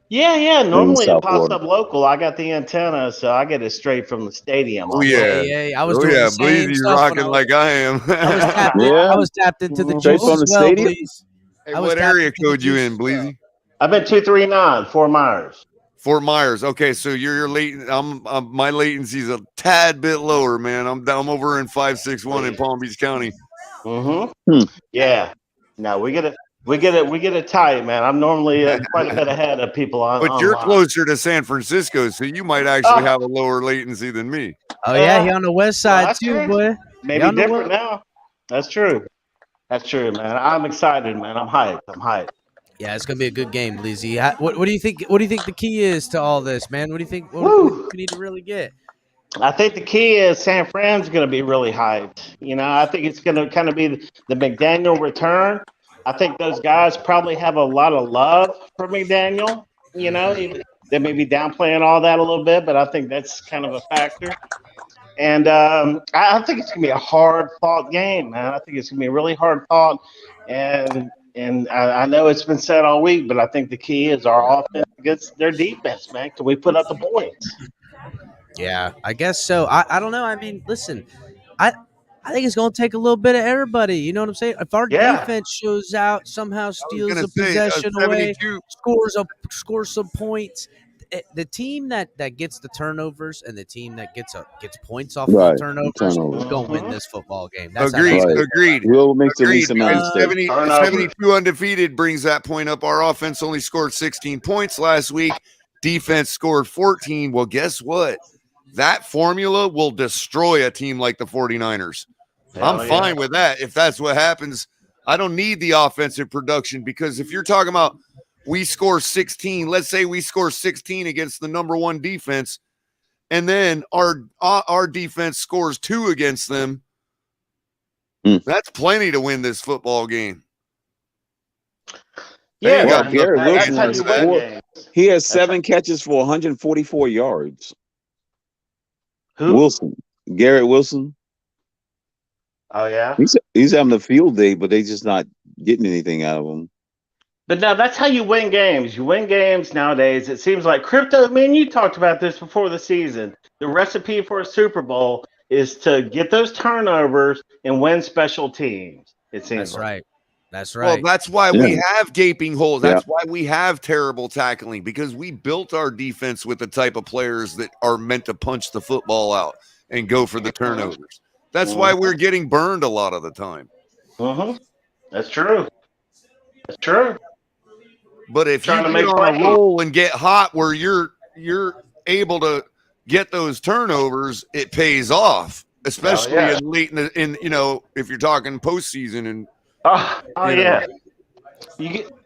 Yeah. Normally it pops Florida. up local. I got the antenna, so I get it straight from the stadium. Oh, yeah. I was doing the same Bleezy's stuff rocking like I am. I was tapped into the Straight juice from the as well, stadium? Bleez. Hey, what area code you in, Bleezy? I've been 239, Fort Myers. Fort Myers. Okay, so your latent. My latency's a tad bit lower, man. I'm over in 561 in Palm Beach County. Yeah. No, we get it tight, man. I'm normally quite a bit ahead of people on. But you're online. closer to San Francisco, so you might actually have a lower latency than me. Oh yeah, he on the west side that's too, true. boy. Maybe different now. That's true. That's true, man. I'm excited, man. I'm hyped. Yeah, it's gonna be a good game, Bleezy. What do you think? What do you think the key is to all this, man? What do you think? What do we need to really get? I think the key is San Fran's going to be really hyped. I think it's going to kind of be the McDaniel return. I think those guys probably have a lot of love for McDaniel. They may be downplaying all that a little bit, but I think that's kind of a factor. And I think it's going to be a hard-fought game, man. I think it's going to be a really hard-fought. And I know it's been said all week, but I think the key is our offense against their defense, man. Can we put up the points? Yeah, I guess so. I don't know. I mean, listen, I think it's going to take a little bit of everybody. You know what I'm saying? If our defense shows out, somehow steals a possession away, scores some points, the team that gets the turnovers and the team that gets points off of turnovers is going to win this football game. That's Agreed. Will makes the least amount of mistakes. 72 undefeated brings that point up. Our offense only scored 16 points last week. Defense scored 14. Well, guess what? That formula will destroy a team like the 49ers. I'm fine with that. If that's what happens, I don't need the offensive production, because if you're talking about we score 16, let's say we score 16 against the number 1 defense, and then our defense scores 2 against them, that's plenty to win this football game. Yeah, Garrett Wilson he has 7 catches for 144 yards. Who? Wilson. Garrett Wilson. Oh, yeah? He's having a field day, but they just not getting anything out of him. But now that's how you win games. You win games nowadays. It seems like Crypto, man, you talked about this before the season. The recipe for a Super Bowl is to get those turnovers and win special teams. It seems right. That's right. Well, that's why Yeah. we have gaping holes. Yeah. That's why we have terrible tackling, because we built our defense with the type of players that are meant to punch the football out and go for the turnovers. That's why we're getting burned a lot of the time. That's true. That's true. But if you Trying to get make on a plays. roll and get hot where you're able to get those turnovers, it pays off, especially in late in if you're talking postseason and yeah.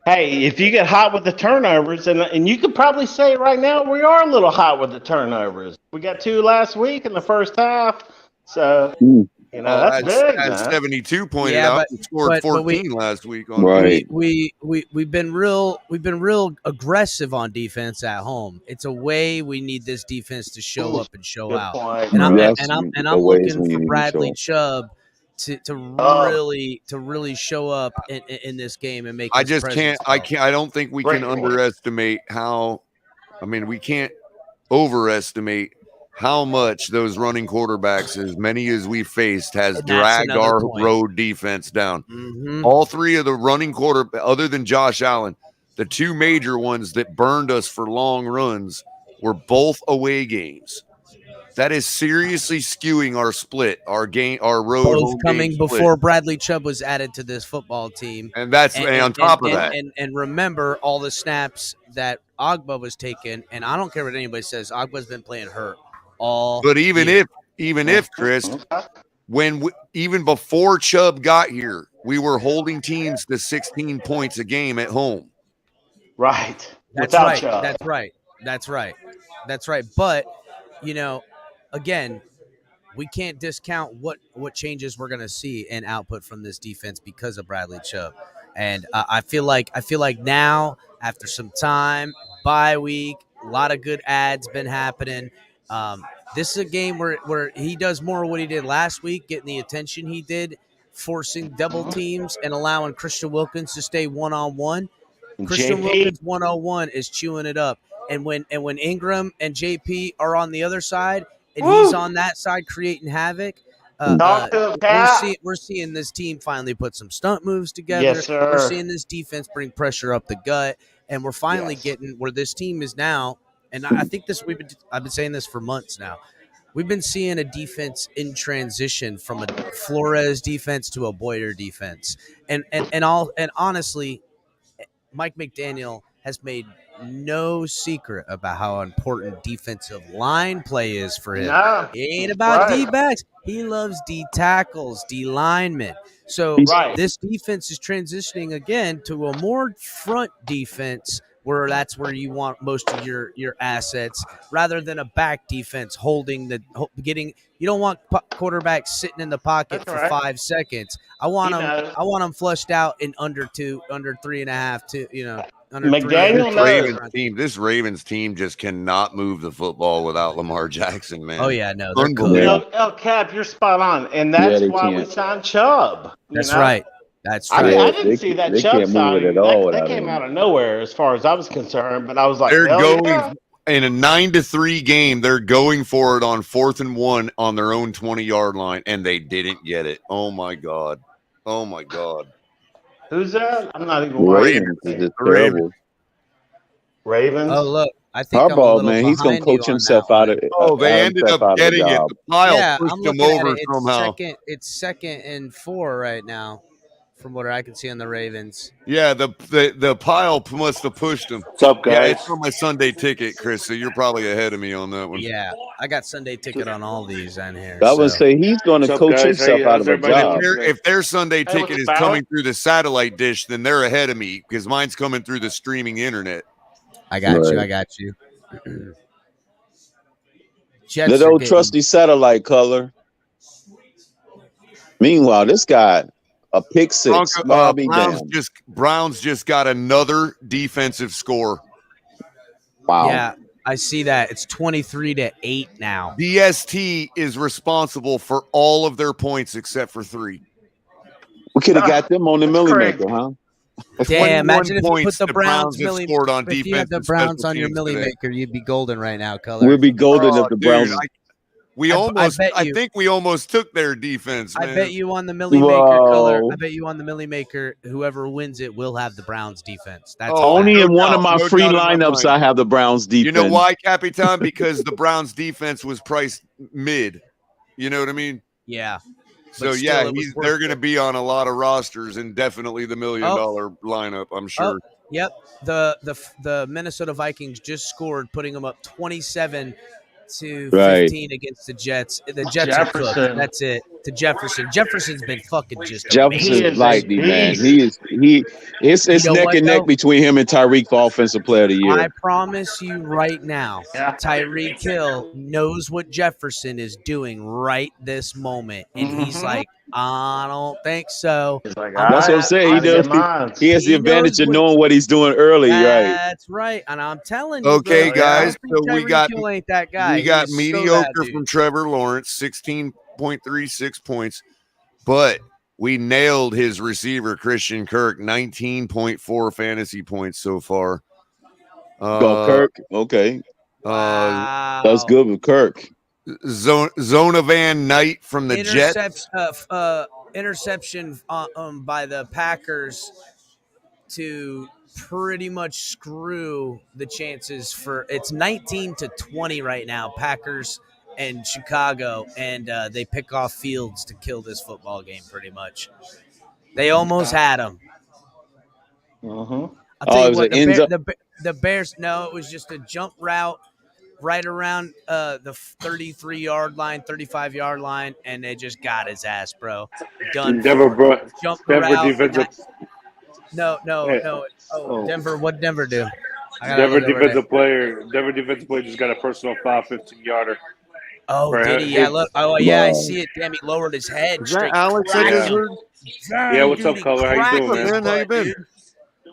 Hey, if you get hot with the turnovers, and you could probably say right now we are a little hot with the turnovers. We got 2 last week in the first half, so that's big. As 72 pointed Yeah, out, but- we scored but we- 14 last week. On Right. We've been real aggressive on defense at home. It's a way we need this defense to show up and show Good out. point. And I'm Yes, I'm ways looking when you for need to Bradley show Chubb to really show up in this game and make. I his just presence can't. felt. I don't think we Great can point. underestimate how. I mean, we can't overestimate how much those running quarterbacks, as many as we faced, has And that's dragged another our point. road defense down. Mhm. All 3 of the running quarterback, other than Josh Allen, the 2 major ones that burned us for long runs were both away games. That is seriously skewing our split, our road Both home coming game split. before Bradley Chubb was added to this football team. And that's on top of that. And remember all the snaps that Agba was taking, and I don't care what anybody says, Agba's been playing hurt all But even year. if Chris, even before Chubb got here, we were holding teams to 16 points a game at home. Right. That's Without right. Chubb. That's right. But again, we can't discount what changes we're going to see in output from this defense because of Bradley Chubb. And I feel like now, after some time, bye week, a lot of good ads been happening. This is a game where he does more of what he did last week, getting the attention he did, forcing double teams and allowing Christian Wilkins to stay one-on-one. Christian Wilkins 101 is chewing it up. And when Ingram and JP are on the other side and he's on that side creating havoc, we're seeing this team finally put some stunt moves together. Yes, sir. We're seeing this defense bring pressure up the gut, and we're finally getting where this team is now. And I think I've been saying this for months now. We've been seeing a defense in transition from a Flores defense to a Boyer defense, and honestly, Mike McDaniel has made no secret about how important defensive line play is for him. No, It ain't about right. D-backs. He loves D tackles, D linemen. So this defense is transitioning again to a more front defense where that's where you want most of your assets rather than a back defense you don't want quarterbacks sitting in the pocket for 5 seconds. I want them flushed out in under 3.5 to under McDaniel This Ravens team just cannot move the football without Lamar Jackson, man. Oh yeah, no, unbelievable. Cap, you're spot on, and that's why we signed Chubb. That's right. That's I right. didn't see that Chubb signing. That came out of nowhere, as far as I was concerned. But I was like, they're going yeah. in a 9-3 game. They're going for it on 4th and 1 on their own 20-yard line, and they didn't get it. Oh my god. Who's that? I'm not even Ravens is just terrible. Ravens. Oh look, I think Harbaugh, man, he's gonna coach himself out of it. They ended up getting it. The pile pushed I'm them looking over at it. somehow. It's 2nd and 4 right now, from what I can see on the Ravens. Yeah, the pile must have pushed him. What's up, guys? Yeah, it's on my Sunday ticket, Chris. So you're probably ahead of me on that one. Yeah, I got Sunday ticket on all these on here. I would say he's going to coach himself out of a job. If their Sunday ticket what's is the coming through the satellite dish, then they're ahead of me because mine's coming through the streaming internet. I got you. Jets That old trusty satellite color. Meanwhile, this guy, a pick six. Browns just got another defensive score. Wow. Yeah, I see that. It's 23-8 now. DST is responsible for all of their points except for 3. We could have got them on the millimeter, huh? Damn, imagine if you put the Browns Browns scored on if defense. you had the Browns on your millimaker, you'd be golden right now, Color. We'll be golden if the Browns. I think we almost took their defense, man. I bet you on the Millie Maker color. I bet you on the Millie Maker, whoever wins it will have the Browns defense. That's only in one of my free lineups. I have the Browns defense. You know why, Capitan? Because the Browns defense was priced mid. You know what I mean? Yeah. So yeah, they're going to be on a lot of rosters and definitely the $1 million lineup. I'm sure. Yep. The Minnesota Vikings just scored, putting them up 27-15 against the Jets. The Jets are cooked. That's it. To Jefferson. Jefferson's been fucking just Jefferson's lightning, man. It's neck and neck between him and Tyreek for Offensive Player of the Year. I promise you right now, Tyreek Hill knows what Jefferson is doing right this moment, and he's like, I don't think so. That's what I'm saying. He has the advantage of knowing what he's doing early, right? That's right, and I'm telling you. Okay, guys. So we got ain't that guy. We got mediocre from Trevor Lawrence, 16.36 points, but we nailed his receiver Christian Kirk, 19.4 fantasy points so far. Kirk, okay. That's good with Kirk. Zonovan Knight from the Jets. Interception by the Packers to pretty much screw the chances for it's 19-20 right now, Packers and Chicago, and they pick off Fields to kill this football game pretty much. They almost had him. I'll tell you what, the Bears, no, it was just a jump route right around the 33-yard line, 35-yard line, and they just got his ass, bro. Done. Denver defensive. No. Oh, Denver. What'd Denver do? Denver defensive player just got a personal foul, 15-yarder. Oh, did he? Yeah, look. Oh, yeah, I see it. Damn, he lowered his head. Straight Alex? Yeah, what's up, color? How you doing, man? How you been?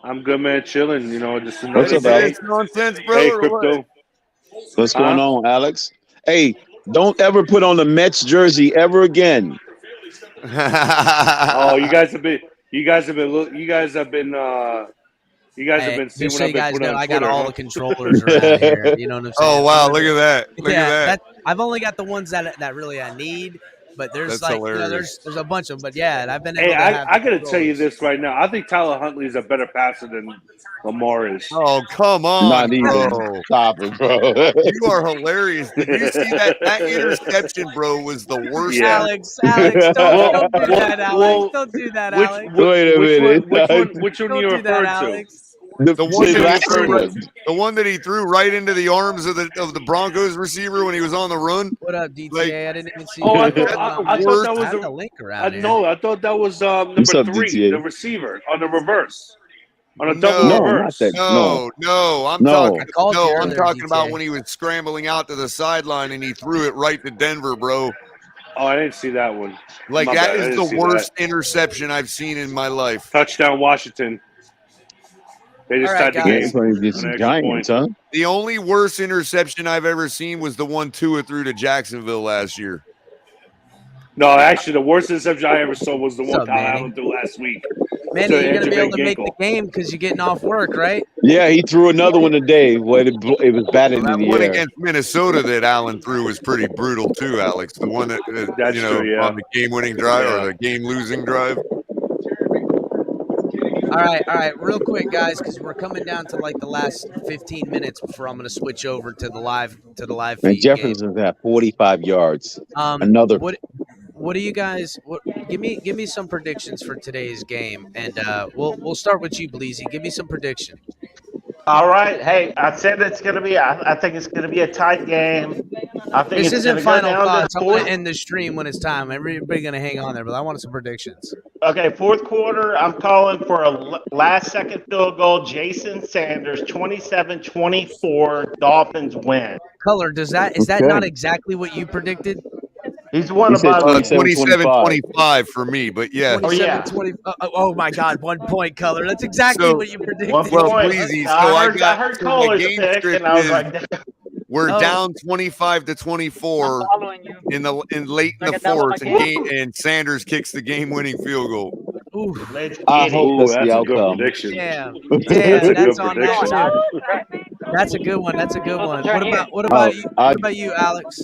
I'm good, man. Chilling. Just what's up, Alex? Nonsense, bro. Hey, crypto. What's going on, Alex? Hey, don't ever put on the Mets jersey ever again. Oh, you guys have been seeing what I've been putting on I got Twitter, all the controllers around here. You know what I'm saying? Oh wow, look at that! Look at that! I've only got the ones that really I need, but there's That's there's a bunch of them. But yeah, I've been. Hey, I gotta tell you this right now. I think Tyler Huntley is a better passer than Lamar is. Oh come on, not even. Stop it, bro. You are hilarious. Did you see that interception, bro? Was the worst. Yeah. Alex, don't do that, Alex. Don't do that, Alex. Wait a minute. Which one are you referring to? The one that he threw right into the arms of the Broncos receiver when he was on the run. What up, DTA? I didn't even see. Oh, I thought that was a link around. No, I thought that was number 3, DTA? the receiver on the reverse, on a double reverse. I'm talking about when he was scrambling out to the sideline and he threw it right to Denver, bro. Oh, I didn't see that one. That is the worst interception I've seen in my life. Touchdown, Washington. They just tied the game. Giants, huh? The only worst interception I've ever seen was the one Tua threw to Jacksonville last year. No, actually, the worst interception I ever saw was the one Tyler Allen threw last week. Manny, you're going to be able to make the game because you're getting off work, right? Yeah, he threw another one today. It was batted in the one air. against Minnesota that Allen threw was pretty brutal too, Alex. The one that on the game-winning drive or the game-losing drive. All right, real quick, guys, because we're coming down to like the last 15 minutes before I'm going to switch over to the live feed. And Jefferson's at 45 yards. Another. What do you guys? Give me some predictions for today's game, and we'll start with you, Bleezy. Give me some prediction. All right. Hey, I said it's going to be. I think it's going to be a tight game. I think this isn't final thoughts. I'm going going to end the stream when it's time. Everybody's going to hang on there, but I want some predictions. Okay, fourth quarter, I'm calling for a last-second field goal. Jason Sanders, 27-24, Dolphins win. Color, is that not exactly what you predicted? He's won about 27-25 for me, but yeah. 27-20. Oh my God, 1 point, Color. That's exactly what you predicted. 1 point. I heard Color's pick, and I was like, we're down 25-24 in late in the fourth, and Sanders kicks the game-winning field goal. I hope that's the outcome. Damn, that's on that. That's a good one. What about you, Alex?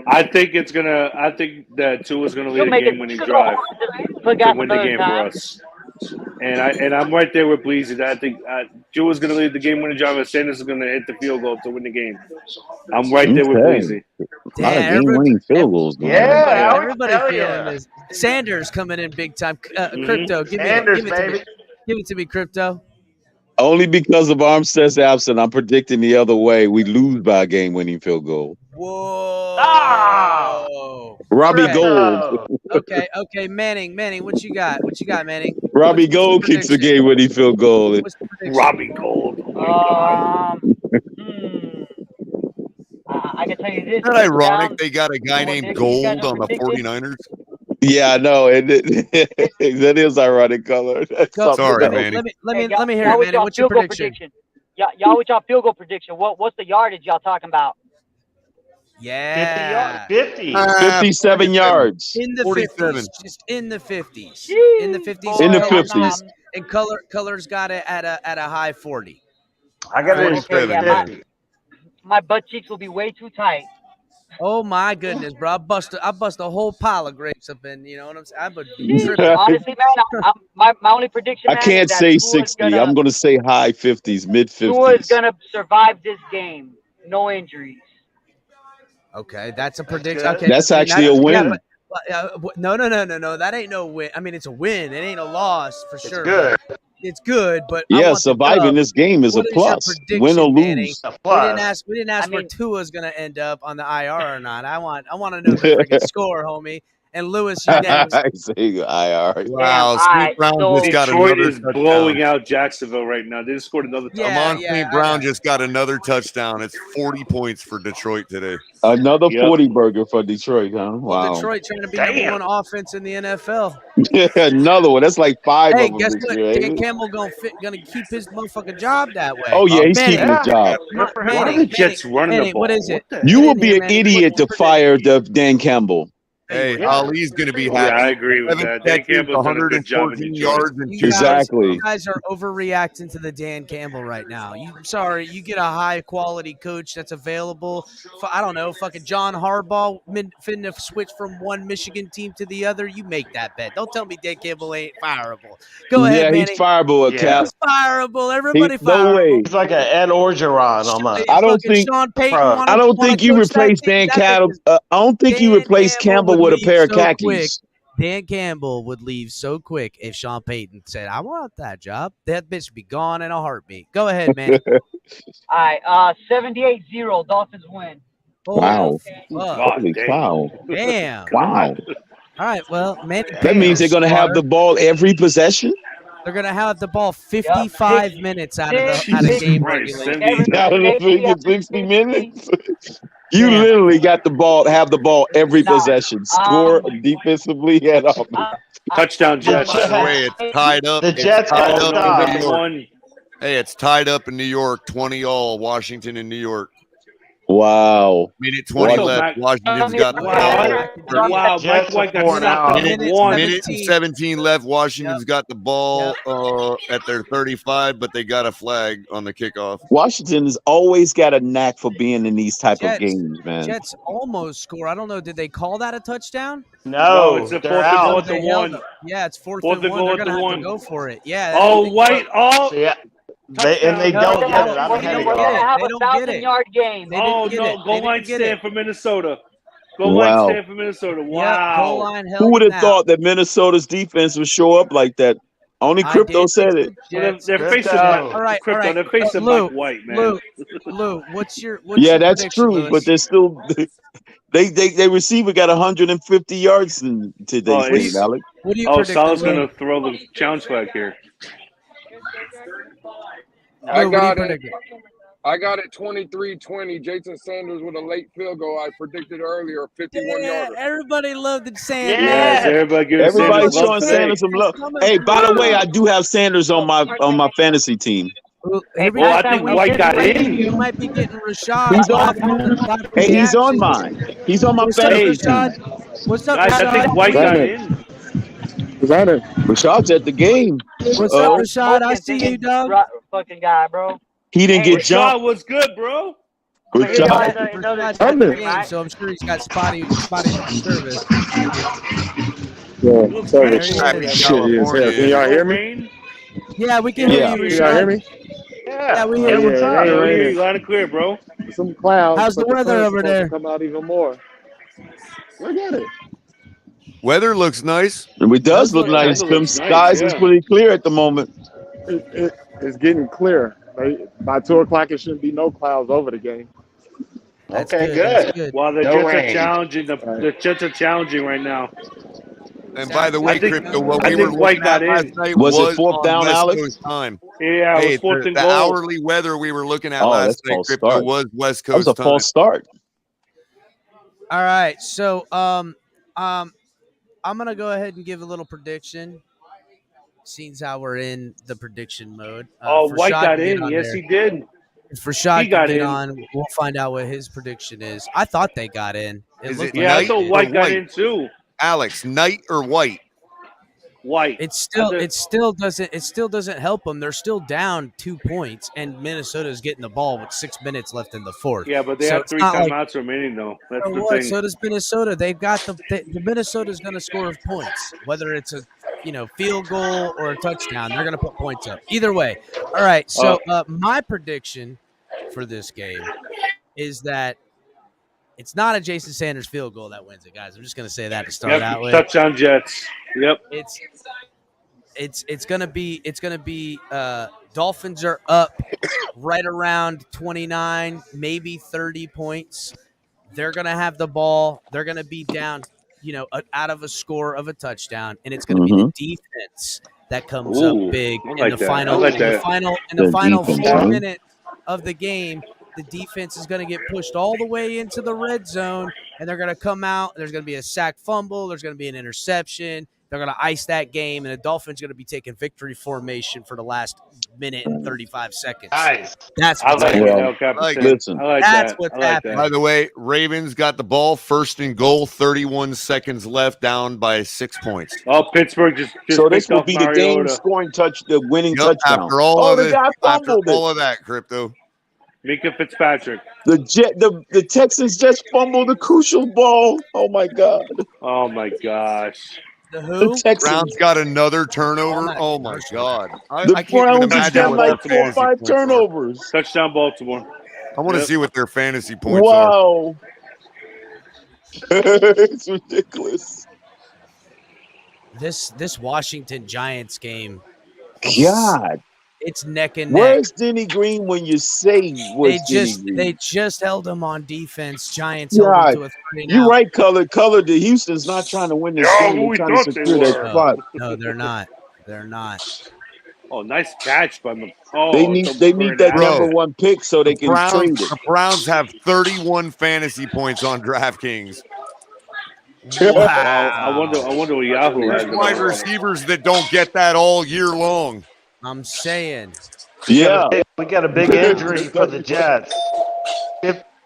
I think that Tua's gonna lead a game-winning drive to win the game for us. And I'm right there with Bleezy. I think Tua's gonna lead the game-winning drive, and Sanders is gonna hit the field goal to win the game. I'm right there with Bleezy. A lot of game-winning field goals. Everybody feeling this. Sanders coming in big time. Crypto, give it to me, Crypto. Only because of Armstead's absent, I'm predicting the other way. We lose by a game-winning field goal. Whoa! Robbie Gold. Okay, Manning, what you got? Manning? Robbie Gold kicks a game-winning field goal. Robbie Gold. I can tell you this. Isn't that ironic? They got a guy named Gold on the 49ers. Yeah, I know. That is ironic color. Sorry, Manny. Let me hear it, Manny. What's your prediction? Y'all with y'all field goal prediction. What's the yardage y'all talking about? Yeah. 57 yards. In the 47. 50s. Just in the 50s. Jeez. In the 50s. In the 50s. And colors got it at a high 40. I got it at 50. My butt cheeks will be way too tight. Oh my goodness, bro! I bust a whole pile of grapes up in. You know what I'm saying? I would honestly, man. My only prediction. I can't say 60. I'm going to say high 50s, mid 50s. Tua is going to survive this game. No injuries. Okay, that's a prediction. Okay, that's actually a win. No. That ain't no win. I mean, it's a win. It ain't a loss for sure. Good. It's good, but yeah, surviving this game is a plus. Win or lose. We didn't ask where Tua's gonna end up on the IR or not. I want to know the freaking score, homie. And Lewis, you next. I say IR. Wow, St. Brown just got Detroit another is blowing out Jacksonville right now. They just scored another touchdown. St. Brown just got another touchdown. It's 40 points for Detroit today. Another 40 burger for Detroit, huh? Wow. Detroit trying to be number one offense in the NFL. Another one. That's like 5 Hey, of them guess this what? year. Dan Campbell gonna keep his motherfucking job that way. Oh yeah, he's keeping his job. Why are the Jets running the ball? What is it? You would be an idiot to fire Dan Campbell. Hey, Ali's going to be happy. Yeah, I agree with that. Dan Campbell's done a good job in 114 Detroit. yards. And Exactly. You guys are overreacting to the Dan Campbell right now. I'm sorry. You get a high-quality coach that's available. I don't know, fucking John Harbaugh finna switch from one Michigan team to the other. You make that bet. Don't tell me Dan Campbell ain't fireable. Go ahead, Manny. Yeah, he's fireable. Cap. He's fireable. Everybody fireable. No way. He's like an Ed Orgeron almost. I don't think. I don't think you replace Dan Campbell. I don't think you replace Campbell with a pair of khakis. Dan Campbell would leave so quick if Sean Payton said, "I want that job." That bitch would be gone in a heartbeat. Go ahead, man. All right, 78-0. Dolphins win. Wow. Holy cow. Damn. Wow. All right, well, man. That means they're going to have the ball every possession? They're going to have the ball 55 minutes out of game regulation. Out of the 60 minutes? You literally got the ball, have the ball every possession. Score defensively and offense. Touchdown Jets. By the way, it's tied up. The Jets tied up got in New York. Hey, it's tied up in New York, 20-all, Washington and New York. Wow. Minute 20 left. Washington's got the ball. Wow, Mike White got snapped minute, on 1. Minute and 17 left. Washington's got the ball at their 35, but they got a flag on the kickoff. Washington has always got a knack for being in these type of games, man. Jets almost score. I don't know. Did they call that a touchdown? No, it's a 4th and goal at the 1. Yeah, it's 4th and 1. They're going to have to go for it. Yeah. Oh, White. Oh. Yeah. They don't get it. We're going to have a 1,000-yard game. Oh, no. Goal line stand for Minnesota. Goal line stand for Minnesota. Wow. Who would have thought that Minnesota's defense would show up like that? Only Crypto said it. They're facing Crypto. They're facing Mike White, man. Lou, what's your that's true, Lewis? but they're still they receiver got 150 yards in today's game, Alex. What do you predict? Salah's going to throw the challenge flag here. I got it 23-20. Jason Sanders with a late field goal. I predicted earlier, 51-yarder. Everybody loved the Sanders. Yes, everybody's showing Sanders some love. Hey, by the way, I do have Sanders on my fantasy team. Well, I think White got in. You might be getting Rashad. He's on mine. He's on my fantasy team. What's up, Guys, Rashad? I think White got in. Rashad's at the game. What's up, Rashad? I see you, dog. Fucking guy, bro. He didn't get Rashad jumped. was good, bro. Good He's job. another Rashad's game, game, right? so I'm sure he's got spotty service. Yeah, service. There he is. Shit is hell. Can y'all hear me? Yeah, we can Yeah. hear you, Can y'all hear Rashad. me? Yeah, we Oh, hear you. yeah, it ain't Yeah, we hear raining. you loud and clear, bro. Some clouds, How's the but weather sun's over supposed there? to come out even more. Look at it. Weather looks nice. It does look nice. Weather Them looks nice, skies is yeah. pretty clear at the moment. It's getting clear. By 2 o'clock, it shouldn't be no clouds over the game. That's Okay, good. good. That's good. While the No Jets are rain. challenging, the Jets are challenging right now. And by the way, I think- Crypto, what I we think were White looking got at last in. night Was it was fourth on down, West Alex? Coast time. Yeah, it Hey, was fourth the and goal. hourly weather we were looking at Oh, last that's night, false Crypto, start. was West That was Coast a time. false start. All right, so I'm gonna go ahead and give a little prediction. Seems how we're in the prediction mode. White Rashad got can get in. on Yes, there. he did. If Rashad He can got get in. on, we'll find out what his prediction is. I thought they got in. Is looked it like Yeah, I Knight they thought did. or White got White? in too. Alex, Knight or White? White. It still doesn't help them. They're still down 2 points, and Minnesota's getting the ball with 6 minutes left in the fourth. Yeah, but they So have it's 3 not like- timeouts remaining, though. That's So the what? thing. So does Minnesota. They've got the Minnesota's going to score points, whether it's a field goal or a touchdown. They're going to put points up either way. All right. So my prediction for this game is that it's not a Jason Sanders field goal that wins it, guys. I'm just going to say that to start out with. Touchdown Jets. Yep. It's gonna be Dolphins are up right around 29, maybe 30 points. They're gonna have the ball. They're gonna be down, out of a score of a touchdown, and it's gonna be the defense that comes up big in the final 4 minutes of the game. The defense is going to get pushed all the way into the red zone, and they're going to come out. There's going to be a sack fumble. There's going to be an interception. They're going to ice that game, and the Dolphins are going to be taking victory formation for the last minute and 35 seconds. Nice. That's I what's like happening. Listen. I like That's that. what's I like happening. By the way, Ravens got the ball, 1st and goal, 31 seconds left, down by 6 points. Oh, Pittsburgh just So this picked will off be the game Mariota. scoring the winning Yep, touchdown. after all of the this, guy after fumbled all it. of that, Crypto. Minka Fitzpatrick. The Texans just fumbled the crucial ball. Oh my God. Oh my gosh. The who? Browns got another turnover. Oh my God. I The can't even Browns just imagine got what like their 4 or fantasy 5 points are. turnovers. Touchdown Baltimore. I want to see what their fantasy points Wow. It's ridiculous. This Washington Giants game. God. It's neck and neck. Where's Denny Green when you say where's Denny Green? They just held him on defense. Giants held him to a 3 You're right, Color. The Houston's not trying to win this game. They're trying to secure that spot. No, they're not. They're not. Oh, nice catch by them. Oh, They need that number 1 pick so they can trade it. The Browns have 31 fantasy points on DraftKings. Wow. I wonder what Yahoo has. There's wide receivers that don't get that all year long. I'm saying. Yeah. We got a big injury for the Jets.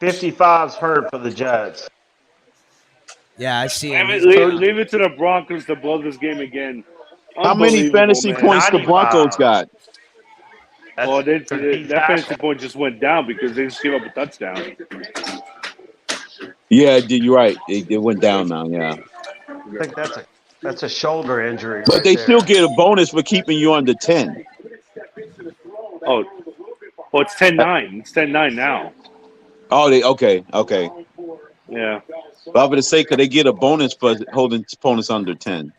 55's hurt for the Jets. Yeah, I see him. Leave it to the Broncos to blow this game again. How many fantasy points the Broncos got? Well, that fantasy point just went down because they just gave up a touchdown. Yeah, you're right. It went down now, yeah. I think that's a shoulder injury. But they still get a bonus for keeping you under 10. Oh, well, it's 10-9. It's 10-9 now. Oh, okay. Yeah. But for the sake of they get a bonus for holding opponents under 10.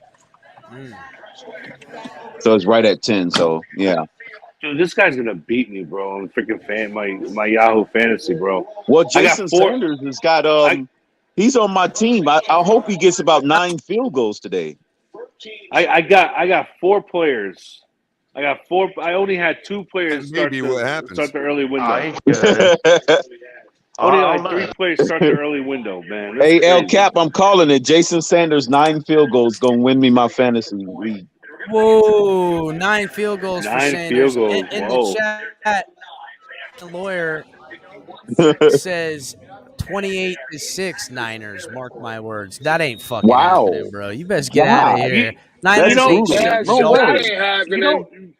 So it's right at 10. So yeah. Dude, this guy's gonna beat me, bro. I'm freaking my Yahoo fantasy, bro. Well, Jason Sanders has got he's on my team. I hope he gets about 9 field goals today. I got 4 players. I only had 2 players start the early window. Only like 3 players start the early window, man. That's Hey, El crazy. Cap, I'm calling it. Jason Sanders 9 field goals gonna win me my fantasy league. Whoa, 9 field goals for 9 Sanders. field goals. In Whoa. the chat, the lawyer says 28-6 Niners. Mark my words. That ain't fucking happening, bro. You best get out of here. Niners ain't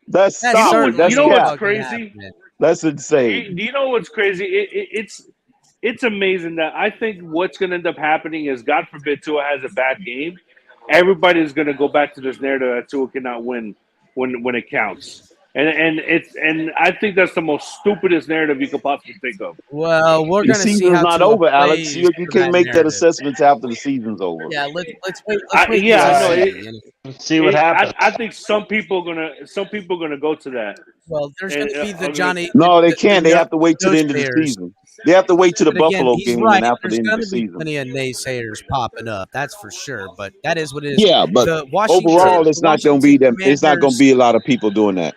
That's solid. That's you know what's cap. crazy? That's insane. Do you know what's crazy? It's it's amazing that I think what's going to end up happening is, God forbid, Tua has a bad game. Everybody's going to go back to this narrative that Tua cannot win when it counts, and I think that's the most stupidest narrative you could possibly think of. Well, we're The going to see season's how not Tua over, Alex. plays You for can't that make that narrative. assessment after the season's over. Yeah, let's wait. Let's wait. Yeah, I and know. see, you know? See what happens. I think some people are gonna go to that. Well, there's going to be the I'm Johnny. No, they the can't. They no, have to wait till the end of the naysayers. season. They have to wait to the But again, Buffalo he's game right. and after There's the end of going the to be season. plenty of naysayers popping up. That's for sure. But that is what it is. Yeah, but The Washington, overall, it's not going to be them. It's not going to Commanders, be a lot of people doing that.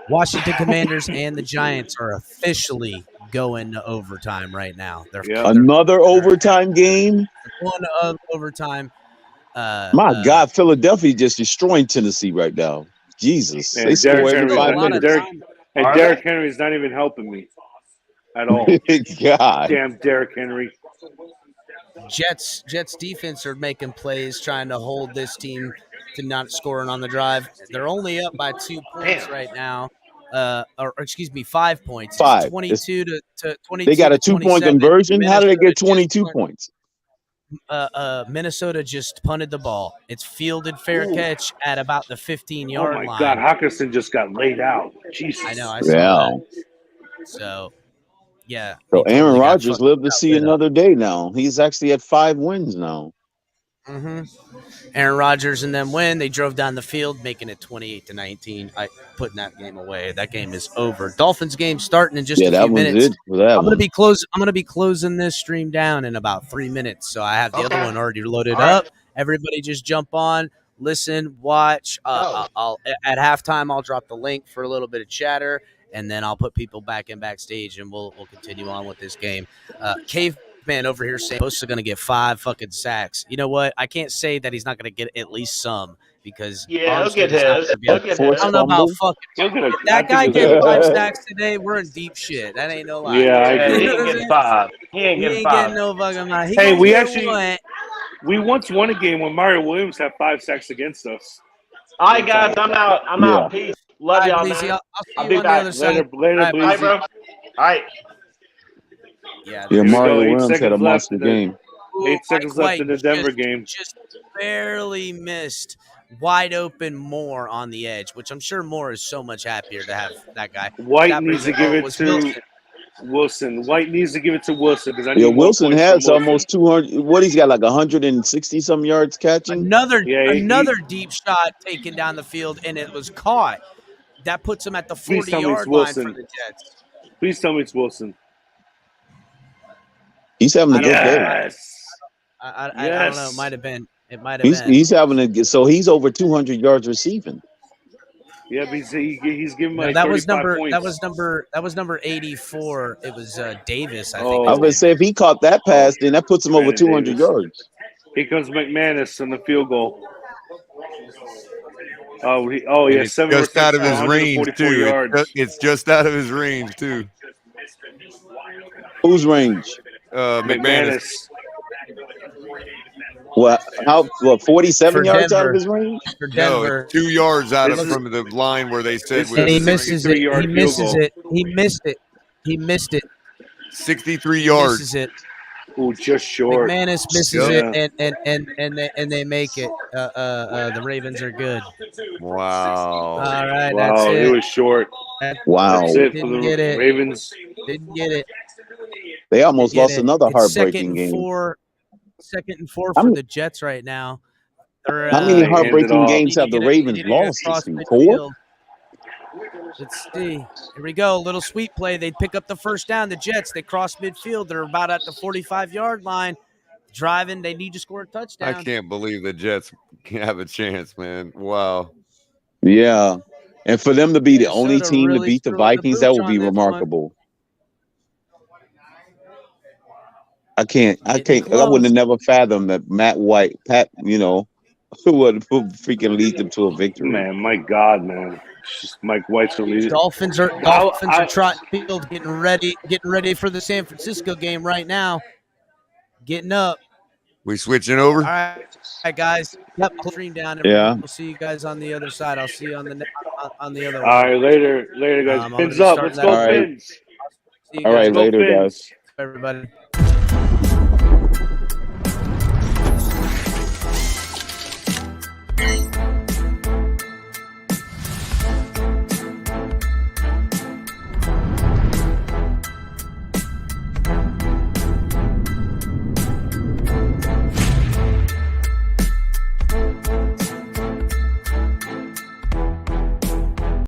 Washington Commanders and the Giants are officially going to overtime right now. They're Another overtime game. one overtime. My God, Philadelphia just destroying Tennessee right now. Jesus, And they score every 5 and minutes. Derrick Henry's not even helping me at all. God, damn Derrick Henry. Jets defense are making plays trying to hold this team to not scoring on the drive. They're only up by 2 points right now. Or excuse me, 5 points. It's 5. 22 to 22. They got a 2-point conversion. How did they get 22 points? Minnesota just punted the ball. It's fielded fair catch at about the 15-yard line. Oh my God, Hawkinson just got laid out. Jesus. I know. I saw that. So, yeah. So Aaron totally Rodgers lived to see another day now. He's actually at 5 wins now. Mm-hmm. Aaron Rodgers and them win. They drove down the field, making it 28-19. Putting that game away. That game is over. Dolphins game starting in just a few minutes. I'm gonna be closing this stream down in about 3 minutes. So I have the other one already loaded up. Everybody just jump on, listen, watch. I'll at halftime I'll drop the link for a little bit of chatter, and then I'll put people back in backstage, and we'll continue on with this game. Caveman over here saying Post is going to get 5 fucking sacks. You know what? I can't say that he's not going to get at least some because he'll get his. I don't know how fucking that guy get 5 sacks today. We're in deep shit. That ain't no lie. Yeah, I agree. He ain't getting 5. He ain't getting no fucking line. Hey, we once won a game when Mario Williams had 5 sacks against us. All right, guys, I'm out. I'm out. Peace. Love y'all, man. I'll be back. Later, Bye, bro. All right. Yeah, Mario Williams had a monster game. 8 seconds left in the Denver game. Just barely missed wide open Moore on the edge, which I'm sure Moore is so much happier to have that guy. White needs to give it to Wilson. White needs to give it to Wilson because I need Wilson has almost 200. What he's got, like 160 some yards catching. Another deep shot taken down the field, and it was caught. That puts him at the 40-yard line for the Jets. Please tell me it's Wilson. He's having a good day. I don't know. It might have been. He's having a good. So he's over 200 yards receiving. Yeah, but he's giving like that was 35 number. points. That was number 84. It was Davis. I think. I was gonna say if he caught that pass, then that puts him over 200 yards. Here comes McManus on the field goal. Yeah, it's just out of his range too. It's just out of his range too. Whose range? McManus. What? 47 yards out of his range? For Denver. No, it's 2 yards out of from the line where they said. And he misses it. He misses it. He missed it. 63 yards. Misses it. Ooh, just short. McManus misses it, and they make it. The Ravens are good. Wow. All right, wow, that's it. It was short. Wow. That's it for the Ravens. Didn't get it. They almost lost another heartbreaking game. Second and four for the Jets right now. How many heartbreaking games have the Ravens lost this year? 4? Let's see. Here we go. Little sweep play. They pick up the first down. The Jets, they cross midfield. They're about at the 45-yard line. Driving. They need to score a touchdown. I can't believe the Jets have a chance, man. Wow. Yeah. And for them to be the only team to beat the Vikings, that would be remarkable. I wouldn't have never fathomed that Pat, would freaking lead them to a victory. Man, my God, man. Mike White's going to lead it. Dolphins are trotting field, getting ready for the San Francisco game right now. Getting up. We switching over? All right, guys. Yep, stream down. Yeah. We'll see you guys on the other side. I'll see you on the other one. All right, later, guys. Pins up. Let's go, Pins. All right, later, guys. everybody.